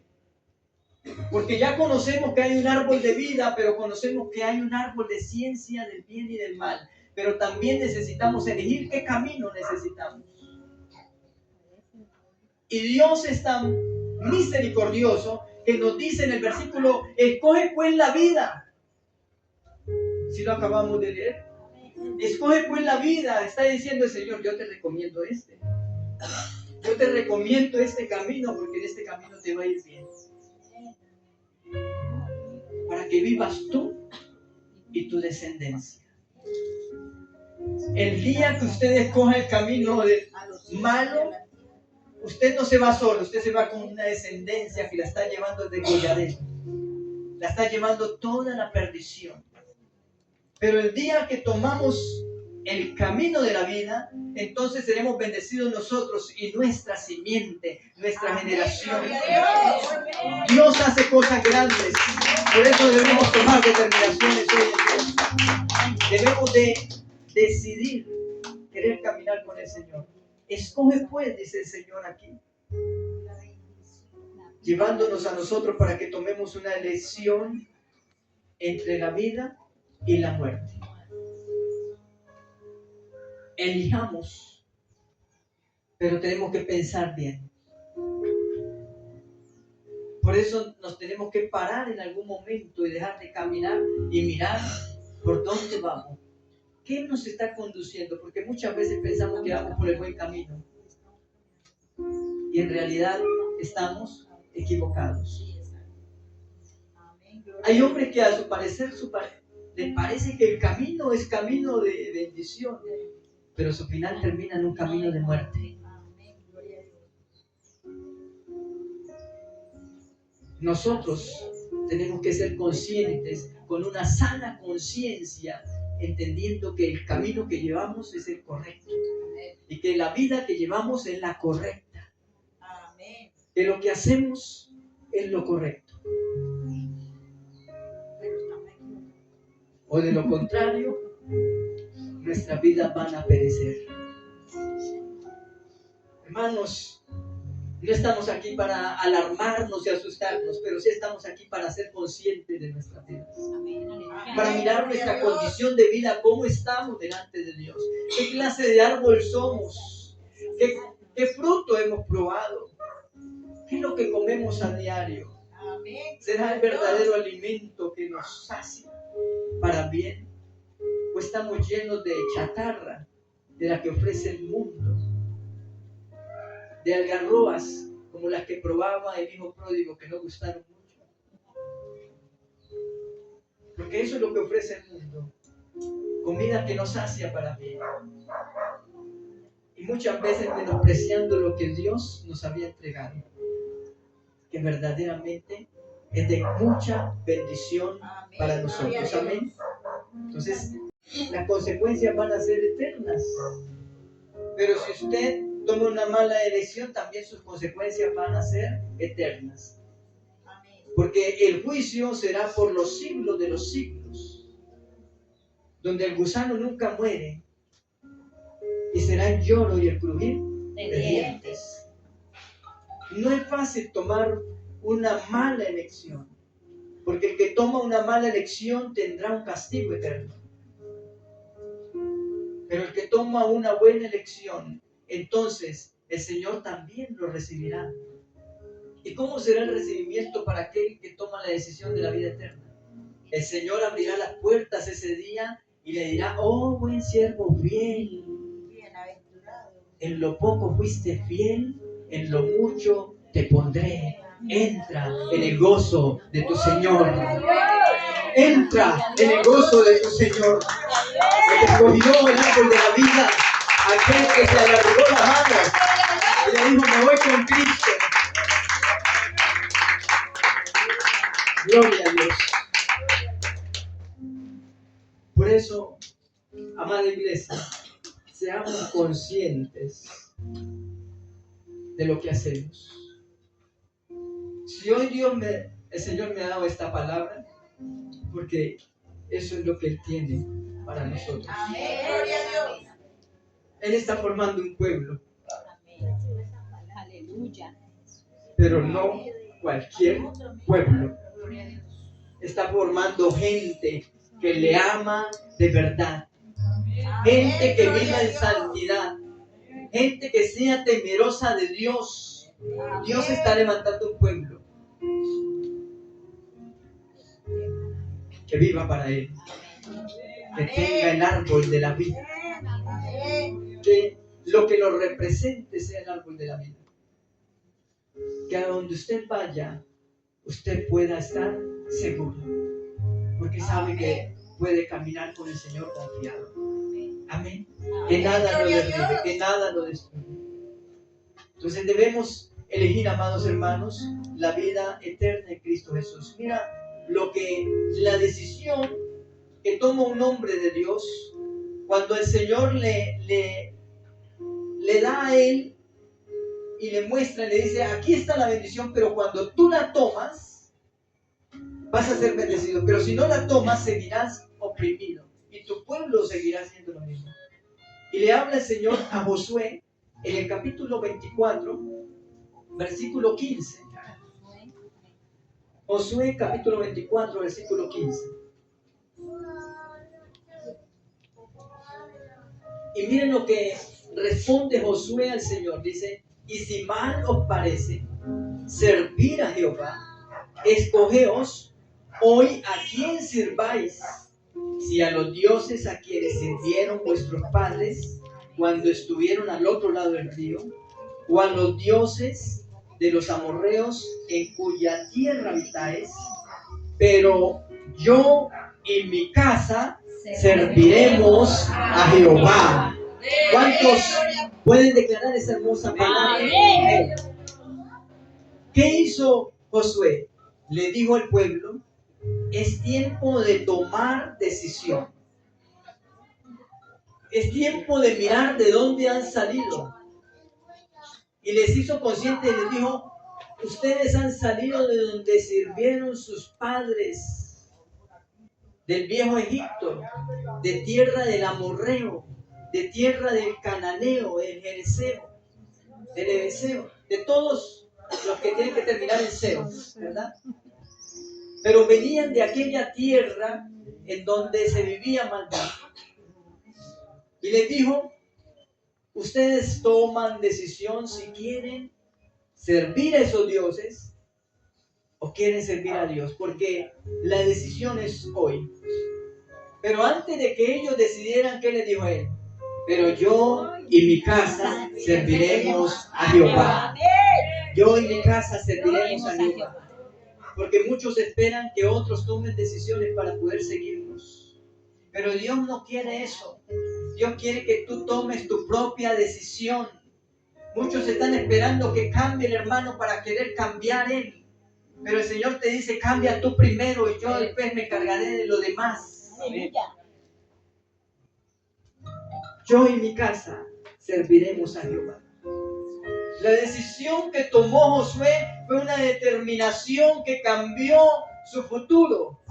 Speaker 1: Porque ya conocemos que hay un árbol de vida, pero conocemos que hay un árbol de ciencia del bien y del mal. Pero también necesitamos elegir qué camino necesitamos. Y Dios es tan misericordioso que nos dice en el versículo, escoge pues la vida. Si lo acabamos de leer. Escoge pues la vida. Está diciendo el Señor, yo te recomiendo este. Yo te recomiendo este camino porque en este camino te va a ir bien. Para que vivas tú y tu descendencia. El día que usted escoja el camino malo, usted no se va solo, usted se va con una descendencia que la está llevando de degolladero. La está llevando toda la perdición. Pero el día que tomamos el camino de la vida, entonces seremos bendecidos nosotros y nuestra simiente, nuestra generación. Dios hace cosas grandes. Por eso debemos tomar determinaciones hoy en día. Debemos de decidir querer caminar con el Señor. Escoge pues, dice el Señor aquí, llevándonos a nosotros para que tomemos una elección entre la vida y la muerte. Elijamos, pero tenemos que pensar bien. Por eso nos tenemos que parar en algún momento y dejar de caminar y mirar por dónde vamos. ¿Qué nos está conduciendo? Porque muchas veces pensamos que vamos por el buen camino y en realidad estamos equivocados. Hay hombres que a su parecer les parece que el camino es camino de bendición, pero su final termina en un camino de muerte. Nosotros tenemos que ser conscientes, con una sana conciencia, entendiendo que el camino que llevamos es el correcto y que la vida que llevamos es la correcta, que lo que hacemos es lo correcto. O de lo contrario, nuestras vidas van a perecer. Hermanos, no estamos aquí para alarmarnos y asustarnos, pero sí estamos aquí para ser conscientes de nuestras vidas. Para mirar nuestra condición de vida, cómo estamos delante de Dios. ¿Qué clase de árbol somos? ¿Qué fruto hemos probado? ¿Qué es lo que comemos a diario? ¿Será el verdadero alimento que nos sacia para bien? ¿O estamos llenos de chatarra, de la que ofrece el mundo? De algarrobas como las que probaba el hijo pródigo, que no gustaron mucho. Porque eso es lo que ofrece el mundo. Comida que nos sacia para bien. Y muchas veces menospreciando lo que Dios nos había entregado, que verdaderamente es de mucha bendición para nosotros. Amén. Entonces, las consecuencias van a ser eternas. Pero si usted toma una mala elección, también sus consecuencias van a ser eternas. Porque el juicio será por los siglos de los siglos, donde el gusano nunca muere, y será el lloro y el crujir de dientes. No es fácil tomar una mala elección, porque el que toma una mala elección tendrá un castigo eterno. Pero el que toma una buena elección, entonces el Señor también lo recibirá. ¿Y cómo será el recibimiento para aquel que toma la decisión de la vida eterna? El Señor abrirá las puertas ese día y le dirá: oh, buen siervo fiel, en lo poco fuiste fiel, en lo mucho te pondré. Entra en el gozo de tu Señor. Entra en el gozo de tu Señor. El que escogió el árbol de la vida, aquel que se alargó la mano y le dijo: me voy con Cristo. Gloria a Dios. Por eso, amada iglesia, seamos conscientes de lo que hacemos. Si hoy el Señor me ha dado esta palabra, porque eso es lo que Él tiene para nosotros.
Speaker 2: Amén. Gloria a Dios.
Speaker 1: Él está formando un pueblo,
Speaker 2: Aleluya.
Speaker 1: pero no cualquier pueblo. Está formando gente que le ama de verdad, gente que viva en santidad, gente que sea temerosa de Dios. Dios está levantando un pueblo que viva para Él, que tenga el árbol de la vida, que lo que nos represente sea el árbol de la vida, que a donde usted vaya, usted pueda estar seguro, porque sabe que puede caminar con el Señor confiado. Amén. Que nada lo derribe, que nada lo destruya. Entonces debemos elegir, amados hermanos, la vida eterna en Cristo Jesús. Mira la decisión que toma un hombre de Dios cuando el Señor le da a él y le muestra, le dice, aquí está la bendición, pero cuando tú la tomas, vas a ser bendecido, pero si no la tomas, seguirás oprimido y tu pueblo seguirá siendo lo mismo. Y le habla el Señor a Josué en el capítulo 24, versículo 15. Josué capítulo 24, versículo 15. Y miren lo que responde Josué al Señor. Dice, y si mal os parece servir a Jehová, escogeos hoy a quién sirváis, si a los dioses a quienes sirvieron vuestros padres cuando estuvieron al otro lado del río, o a los dioses de los amorreos en cuya tierra habitáis, pero yo y mi casa serviremos a Jehová. ¿Cuántos pueden declarar esa hermosa palabra? ¿Qué hizo Josué? Le dijo al pueblo, es tiempo de tomar decisión. Es tiempo de mirar de dónde han salido. Y les hizo consciente y les dijo, ustedes han salido de donde sirvieron sus padres, del viejo Egipto, de tierra del amorreo, de tierra del cananeo, del jereseo, del ebeseo, de todos los que tienen que terminar en seo, ¿verdad? Pero venían de aquella tierra en donde se vivía maldad. Y les dijo, ustedes toman decisión si quieren servir a esos dioses o quieren servir a Dios, porque la decisión es hoy. Pero antes de que ellos decidieran, ¿qué les dijo él? Pero yo y mi casa serviremos a Jehová. Yo y mi casa serviremos a Jehová. Porque muchos esperan que otros tomen decisiones para poder seguirnos. Pero Dios no quiere eso. Dios quiere que tú tomes tu propia decisión. Muchos están esperando que cambie el hermano para querer cambiar él. Pero el Señor te dice, cambia tú primero y yo después me encargaré de lo demás. Yo y mi casa serviremos a Jehová. La decisión que tomó Josué fue una determinación que cambió su futuro.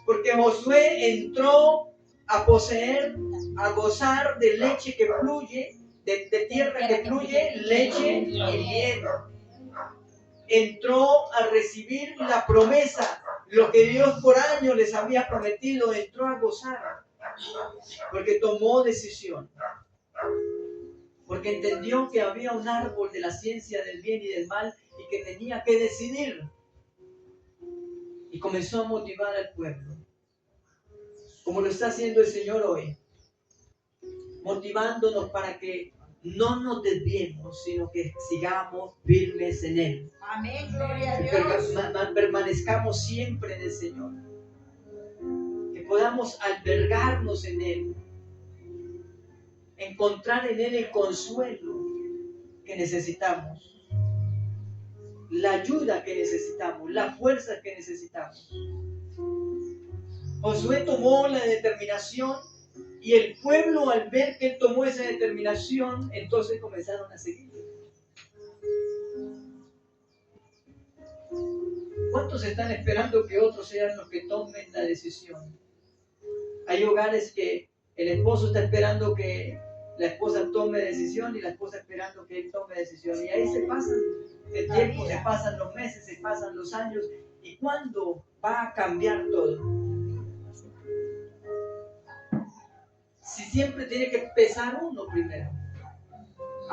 Speaker 1: Porque Josué entró a poseer, a gozar de leche que fluye, de tierra que fluye leche y miel. Entró a recibir la promesa, lo que Dios por años les había prometido, entró a gozar. Porque tomó decisión. Porque entendió que había un árbol de la ciencia del bien y del mal y que tenía que decidir. Y comenzó a motivar al pueblo, como lo está haciendo el Señor hoy, motivándonos para que no nos desviemos, sino que sigamos firmes en Él.
Speaker 2: Amén, gloria a Dios.
Speaker 1: Permanezcamos siempre en el Señor. Que podamos albergarnos en Él. Encontrar en Él el consuelo que necesitamos. La ayuda que necesitamos. La fuerza que necesitamos. Josué tomó la determinación y el pueblo, al ver que él tomó esa determinación, entonces comenzaron a seguir. ¿Cuántos están esperando que otros sean los que tomen la decisión? Hay hogares que el esposo está esperando que la esposa tome decisión y la esposa esperando que él tome decisión. Y ahí se pasan el tiempo, se pasan los meses, se pasan los años. ¿Y cuándo va a cambiar todo? Si siempre tiene que empezar uno primero.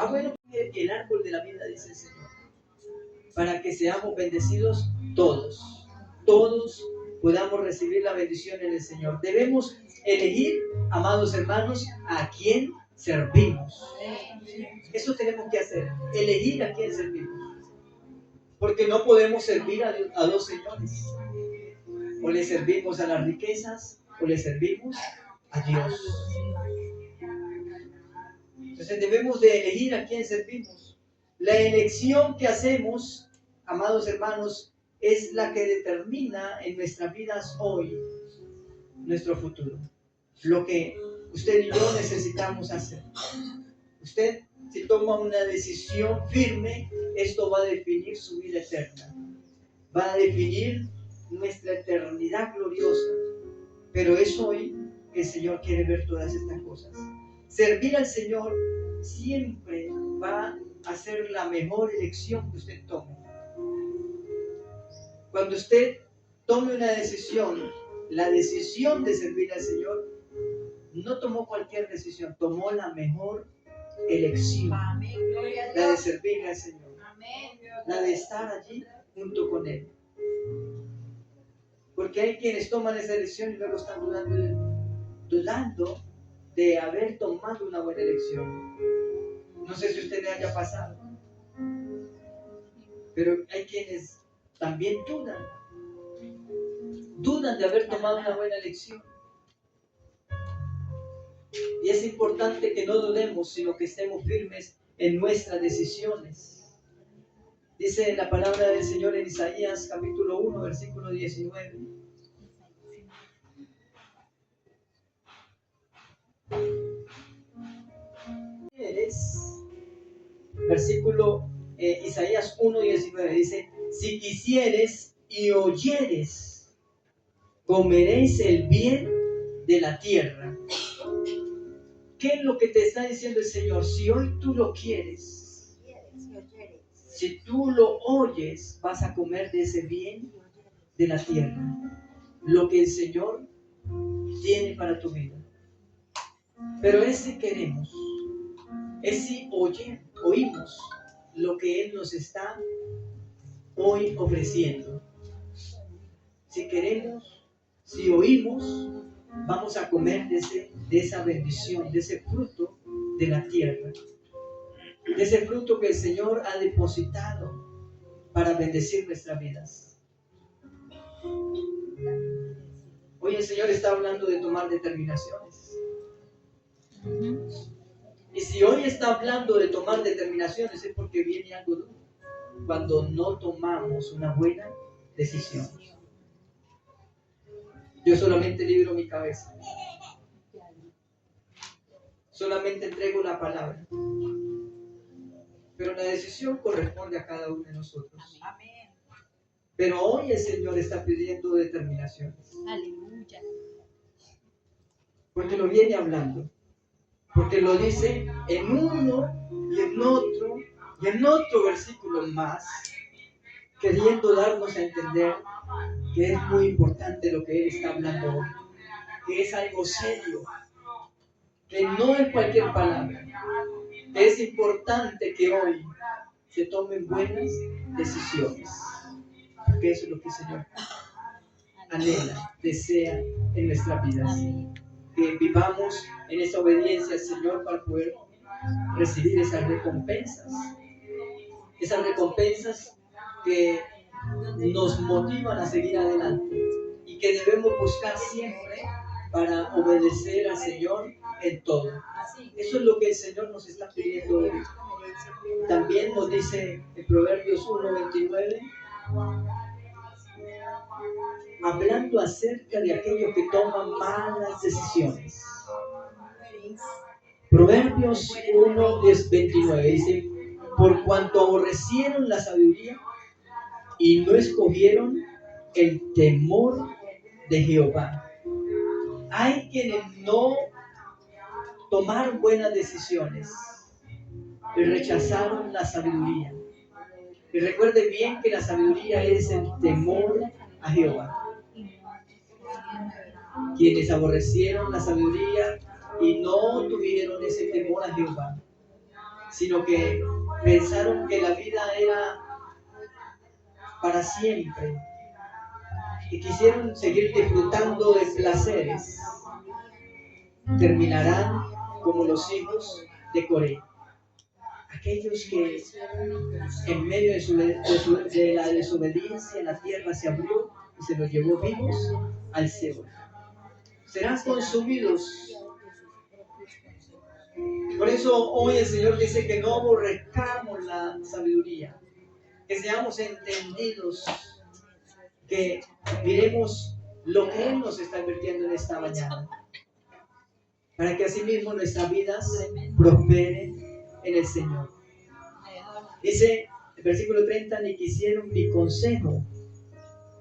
Speaker 1: Bueno, el árbol de la vida, dice el Señor, para que seamos bendecidos todos. Todos podamos recibir la bendición en el Señor. Debemos elegir, amados hermanos, a quién servimos. Eso tenemos que hacer, elegir a quién servimos. Porque no podemos servir a dos señores. O le servimos a las riquezas, o le servimos a Dios. Entonces debemos de elegir a quién servimos. La elección que hacemos, amados hermanos, es la que determina en nuestras vidas hoy nuestro futuro. Lo que usted y yo necesitamos hacer. Usted, si toma una decisión firme, esto va a definir su vida eterna. Va a definir nuestra eternidad gloriosa. Pero es hoy que el Señor quiere ver todas estas cosas. Servir al Señor siempre va a ser la mejor elección que usted tome. Cuando usted tome una decisión, la decisión de servir al Señor, no tomó cualquier decisión, tomó la mejor elección. La de servir al Señor. La de estar allí junto con Él. Porque hay quienes toman esa elección y luego están dudando de haber tomado una buena elección. No sé si a usted le haya pasado, pero hay quienes también dudan de haber tomado una buena elección. Y es importante que no dudemos, sino que estemos firmes en nuestras decisiones. Dice la palabra del Señor en Isaías capítulo 1, versículo 19. Versículo Isaías 1:19 dice: si quisieres y oyeres, comeréis el bien de la tierra. ¿Qué es lo que te está diciendo el Señor? Si hoy tú lo quieres, si tú lo oyes, vas a comer de ese bien de la tierra, lo que el Señor tiene para tu vida. Pero es si queremos, es si oímos lo que Él nos está hoy ofreciendo. Si queremos, si oímos, vamos a comer de esa bendición, de ese fruto de la tierra, de ese fruto que el Señor ha depositado para bendecir nuestras vidas. Hoy el Señor está hablando de tomar determinaciones. Y si hoy está hablando de tomar determinaciones es porque viene algo duro, cuando no tomamos una buena decisión. Yo solamente libro mi cabeza. Solamente entrego la palabra. Pero la decisión corresponde a cada uno de nosotros. Pero hoy el Señor está pidiendo determinaciones.
Speaker 2: Aleluya.
Speaker 1: Porque lo viene hablando. Porque lo dice en uno y en otro versículo más, queriendo darnos a entender que es muy importante lo que Él está hablando hoy, que es algo serio, que no es cualquier palabra, que es importante que hoy se tomen buenas decisiones, porque eso es lo que el Señor anhela, desea en nuestras vidas, que vivamos en esa obediencia al Señor para poder recibir esas recompensas que nos motivan a seguir adelante y que debemos buscar siempre para obedecer al Señor en todo. Eso es lo que el Señor nos está pidiendo hoy. También nos dice en Proverbios 1:29, hablando acerca de aquellos que toman malas decisiones. Proverbios 1:29 dice: por cuanto aborrecieron la sabiduría y no escogieron el temor de Jehová. Hay quienes no tomaron buenas decisiones y rechazaron la sabiduría. Y recuerde bien que la sabiduría es el temor a Jehová. Quienes aborrecieron la sabiduría y no tuvieron ese temor a Jehová, sino que pensaron que la vida era para siempre y quisieron seguir disfrutando de placeres, terminarán como los hijos de Coré. Aquellos que en medio de la desobediencia la tierra se abrió y se los llevó vivos al Seol. Serán consumidos. Por eso hoy el Señor dice que no aborrezcamos la sabiduría, que seamos entendidos, que miremos lo que Él nos está advirtiendo en esta mañana, para que asimismo nuestras vidas prosperen en el Señor. Dice el versículo 30, ni quisieron mi consejo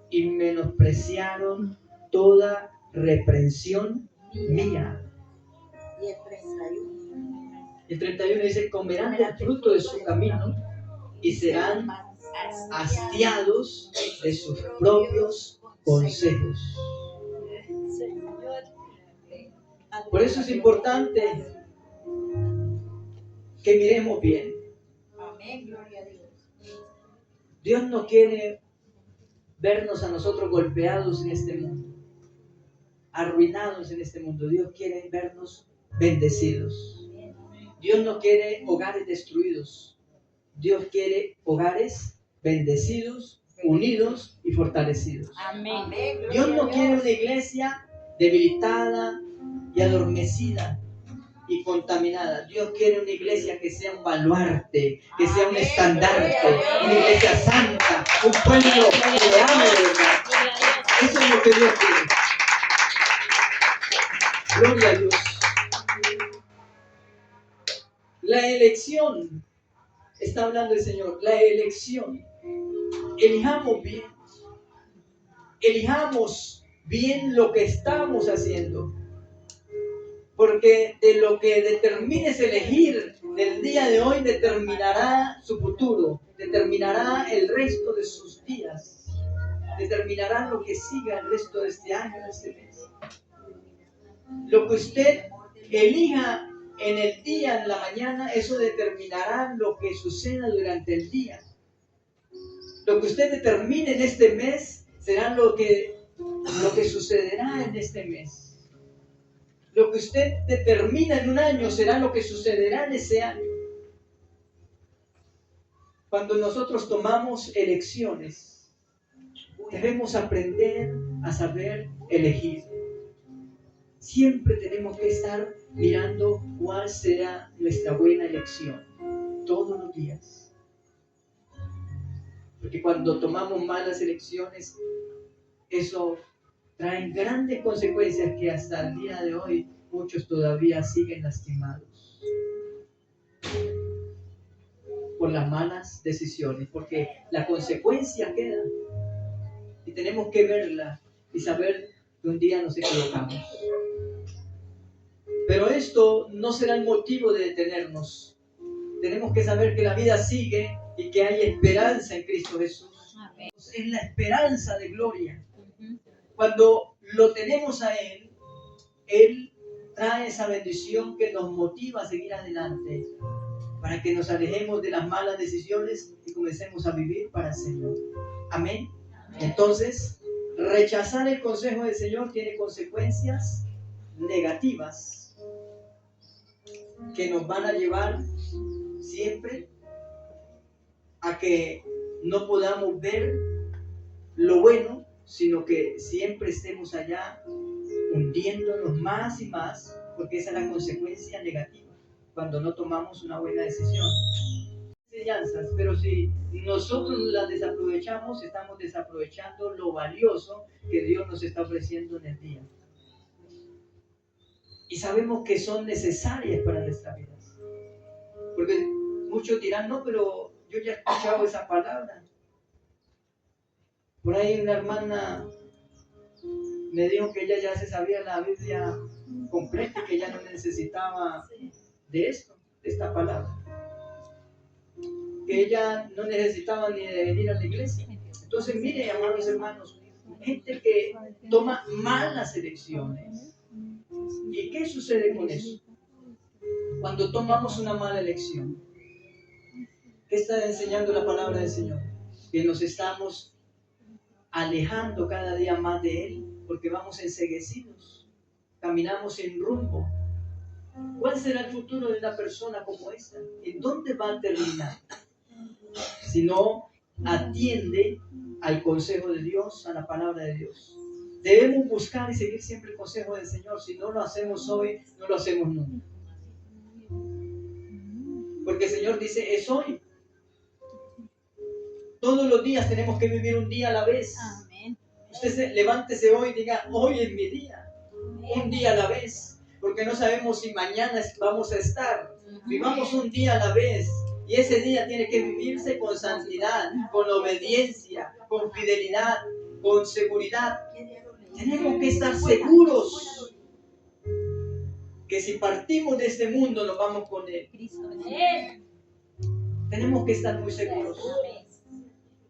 Speaker 1: y menospreciaron toda reprensión mía. Y el 31 dice, comerán del fruto de su camino y serán hastiados de sus propios consejos. Por eso es importante que miremos bien. Dios no quiere vernos a nosotros golpeados en este mundo, arruinados en este mundo. Dios quiere vernos bendecidos. Dios no quiere hogares destruidos. Dios quiere hogares bendecidos, unidos y fortalecidos. Dios no quiere una iglesia debilitada y adormecida y contaminada. Dios quiere una iglesia que sea un baluarte, que sea un estandarte, una iglesia santa, un pueblo que le ame de verdad. Eso es lo que Dios quiere. Gloria a Dios. La elección, está hablando el Señor, la elección. Elijamos bien. Elijamos bien lo que estamos haciendo. Porque de lo que determines elegir del día de hoy determinará su futuro, determinará el resto de sus días, determinará lo que siga el resto de este año, de este mes. Lo que usted elija en el día, en la mañana, eso determinará lo que suceda durante el día. Lo que usted determine en este mes será lo que sucederá en este mes. Lo que usted determina en un año será lo que sucederá en ese año. Cuando nosotros tomamos elecciones, debemos aprender a saber elegir. Siempre tenemos que estar mirando cuál será nuestra buena elección, todos los días. Porque cuando tomamos malas elecciones, eso trae grandes consecuencias que hasta el día de hoy muchos todavía siguen lastimados por las malas decisiones, porque la consecuencia queda y tenemos que verla y saber que un día nos equivocamos. Pero esto no será el motivo de detenernos. Tenemos que saber que la vida sigue y que hay esperanza en Cristo Jesús. Es la esperanza de gloria. Cuando lo tenemos a Él, Él trae esa bendición que nos motiva a seguir adelante, para que nos alejemos de las malas decisiones y comencemos a vivir para el Señor. Amén. Entonces, rechazar el consejo del Señor tiene consecuencias negativas que nos van a llevar siempre a que no podamos ver lo bueno, sino que siempre estemos allá hundiéndonos más y más, porque esa es la consecuencia negativa cuando no tomamos una buena decisión. Enseñanzas, pero si nosotros las desaprovechamos, estamos desaprovechando lo valioso que Dios nos está ofreciendo en el día. Y sabemos que son necesarias para nuestras vidas. Porque muchos dirán, no, pero yo ya he escuchado esa palabra. Por ahí una hermana me dijo que ella ya se sabía la Biblia completa, que ya no necesitaba de esto, de esta palabra. Que ella no necesitaba ni de venir a la iglesia. Entonces, mire, amados hermanos, gente que toma malas elecciones. ¿Y qué sucede con eso? Cuando tomamos una mala elección, ¿qué está enseñando la palabra del Señor? Que nos estamos alejando cada día más de Él, porque vamos enceguecidos, caminamos sin rumbo. ¿Cuál será el futuro de una persona como esta? ¿En dónde va a terminar? Si no atiende al consejo de Dios, a la palabra de Dios. Debemos buscar y seguir siempre el consejo del Señor. Si no lo hacemos hoy, no lo hacemos nunca. Porque el Señor dice, es hoy. Todos los días tenemos que vivir un día a la vez. Usted levántese hoy y diga, hoy es mi día. Un día a la vez. Porque no sabemos si mañana vamos a estar. Vivamos un día a la vez. Y ese día tiene que vivirse con santidad, con obediencia, con fidelidad, con seguridad. Tenemos que estar seguros que si partimos de este mundo nos vamos con Él. Tenemos que estar muy seguros.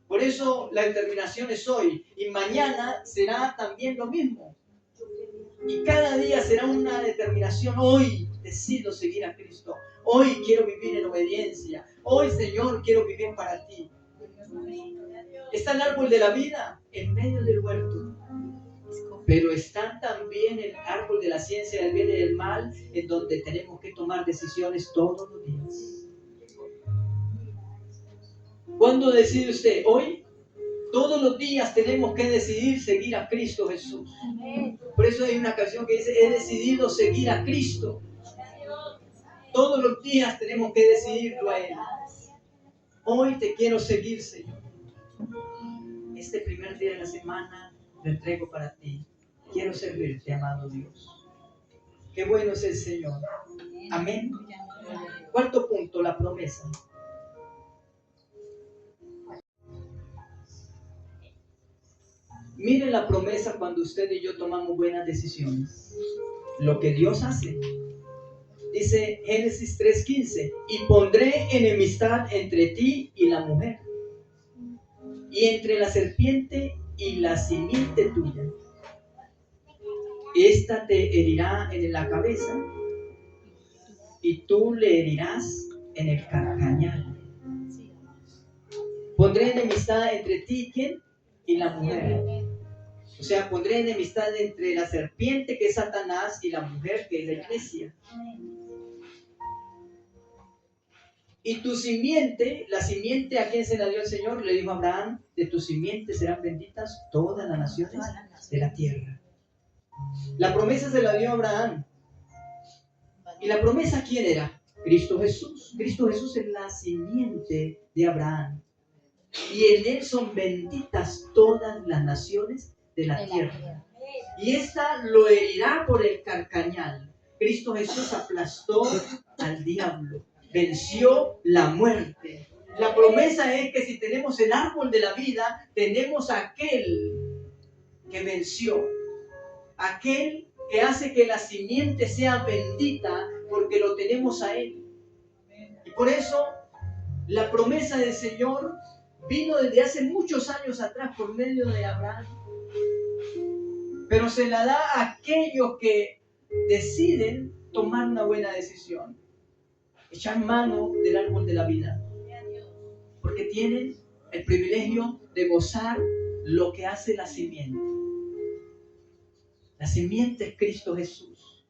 Speaker 1: Por eso la determinación es hoy y mañana será también lo mismo. Y cada día será una determinación. Hoy decido seguir a Cristo. Hoy quiero vivir en obediencia. Hoy, Señor, quiero vivir para ti. Está el árbol de la vida en medio del huerto. Pero está también el árbol de la ciencia del bien y del mal, en donde tenemos que tomar decisiones todos los días. ¿Cuándo decide usted? Hoy. Todos los días tenemos que decidir seguir a Cristo Jesús. Por eso hay una canción que dice, he decidido seguir a Cristo. Todos los días tenemos que decidirlo a Él. Hoy te quiero seguir, Señor. Este primer día de la semana lo entrego para ti. Quiero servirte, amado Dios. Qué bueno es el Señor. Amén. Cuarto punto, la promesa. Miren la promesa cuando usted y yo tomamos buenas decisiones. Lo que Dios hace. Dice Génesis 3:15, y pondré enemistad entre ti y la mujer, y entre la serpiente y la simiente tuya. Esta te herirá en la cabeza, y tú le herirás en el carcañal. Pondré enemistad entre ti, ¿quién? Y la mujer. O sea, pondré enemistad entre la serpiente, que es Satanás, y la mujer, que es la iglesia. Y tu simiente, la simiente a quien se la dio el Señor, le dijo a Abraham, de tu simiente serán benditas todas las naciones de la tierra. La promesa se la dio a Abraham. ¿Y la promesa quién era? Cristo Jesús. Cristo Jesús es la simiente de Abraham. Y en él son benditas todas las naciones de la tierra. Y esta lo herirá por el carcañal. Cristo Jesús aplastó al diablo. Venció la muerte. La promesa es que si tenemos el árbol de la vida, tenemos aquel que venció, aquel que hace que la simiente sea bendita, porque lo tenemos a Él. Y por eso la promesa del Señor vino desde hace muchos años atrás por medio de Abraham, pero se la da a aquellos que deciden tomar una buena decisión, echar mano del árbol de la vida, porque tienen el privilegio de gozar lo que hace la simiente. La simiente es Cristo Jesús.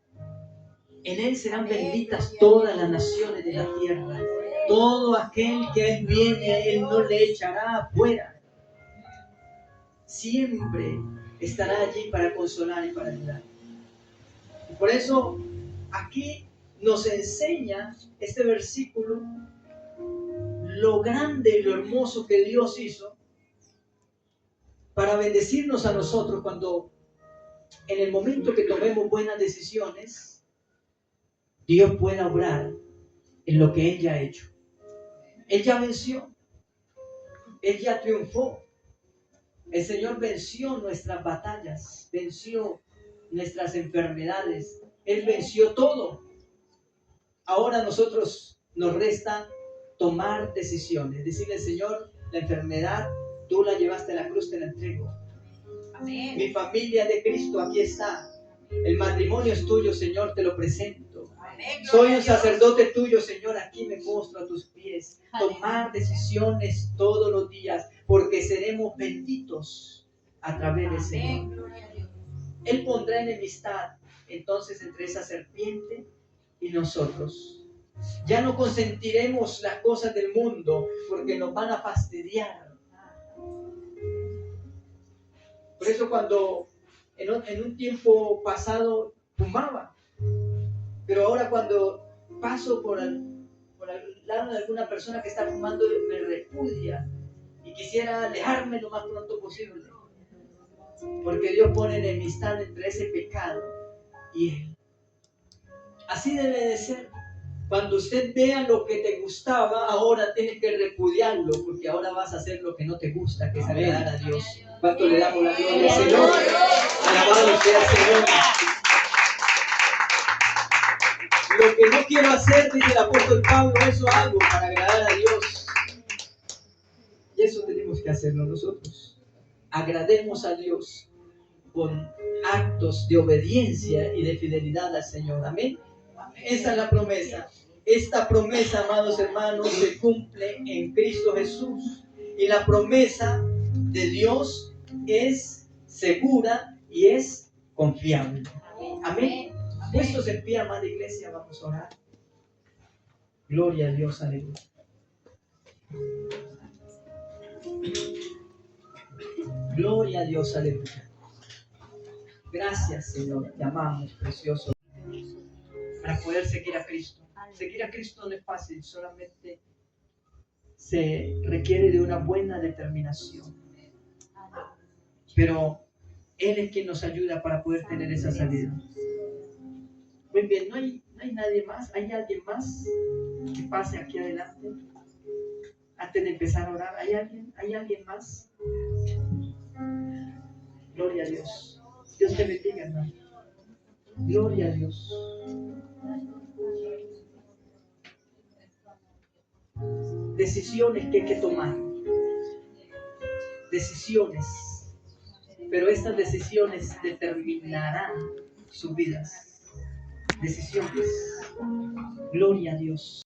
Speaker 1: En Él serán benditas todas las naciones de la tierra. Todo aquel que Él viene a Él no le echará afuera. Siempre estará allí para consolar y para ayudar. Y por eso aquí nos enseña este versículo lo grande y lo hermoso que Dios hizo para bendecirnos a nosotros cuando en el momento que tomemos buenas decisiones, Dios pueda obrar en lo que Él ya ha hecho. Él ya venció. Él ya triunfó. El Señor venció nuestras batallas, venció nuestras enfermedades. Él venció todo. Ahora a nosotros nos resta tomar decisiones. Decirle, Señor, la enfermedad, tú la llevaste a la cruz, te la entrego.
Speaker 2: Amén.
Speaker 1: Mi familia de Cristo, aquí está. El matrimonio es tuyo, Señor, te lo presento.
Speaker 2: Amén.
Speaker 1: Soy un sacerdote tuyo, Señor, aquí me postro a tus pies. Tomar decisiones todos los días, porque seremos benditos a través del Señor.
Speaker 2: Amén. Gloria a Dios.
Speaker 1: Él pondrá enemistad entonces entre esa serpiente y nosotros. Ya no consentiremos las cosas del mundo porque nos van a fastidiar. Por eso cuando en un tiempo pasado fumaba, pero ahora cuando paso por al lado de alguna persona que está fumando me repudia y quisiera alejarme lo más pronto posible, porque Dios pone enemistad entre ese pecado y Él. Así debe de ser. Cuando usted vea lo que te gustaba, ahora tienes que repudiarlo, porque ahora vas a hacer lo que no te gusta, que es agradar a Dios. ¿Cuánto le damos la gloria al Señor? Alabado sea el Señor. Lo que no quiero hacer, dice el apóstol Pablo, eso hago para agradar a Dios. Y eso tenemos que hacerlo nosotros. Agrademos a Dios con actos de obediencia y de fidelidad al Señor. Amén. Esa es la promesa. Esta promesa, amados hermanos, se cumple en Cristo Jesús. Y la promesa de Dios es segura y es confiable. Amén. Puestos en pie, amada iglesia, vamos a orar. Gloria a Dios, aleluya. Gloria a Dios, aleluya. Gracias, Señor. Te amamos, precioso. Para poder seguir a Cristo. Seguir a Cristo no es fácil, solamente se requiere de una buena determinación. Pero Él es quien nos ayuda para poder tener esa salida. Muy bien, no hay nadie más. ¿Hay alguien más que pase aquí adelante? Antes de empezar a orar, ¿hay alguien más? Gloria a Dios. Dios te bendiga, hermano. Gloria a Dios. Decisiones que hay que tomar. Decisiones. Pero estas decisiones determinarán sus vidas. Decisiones. Gloria a Dios.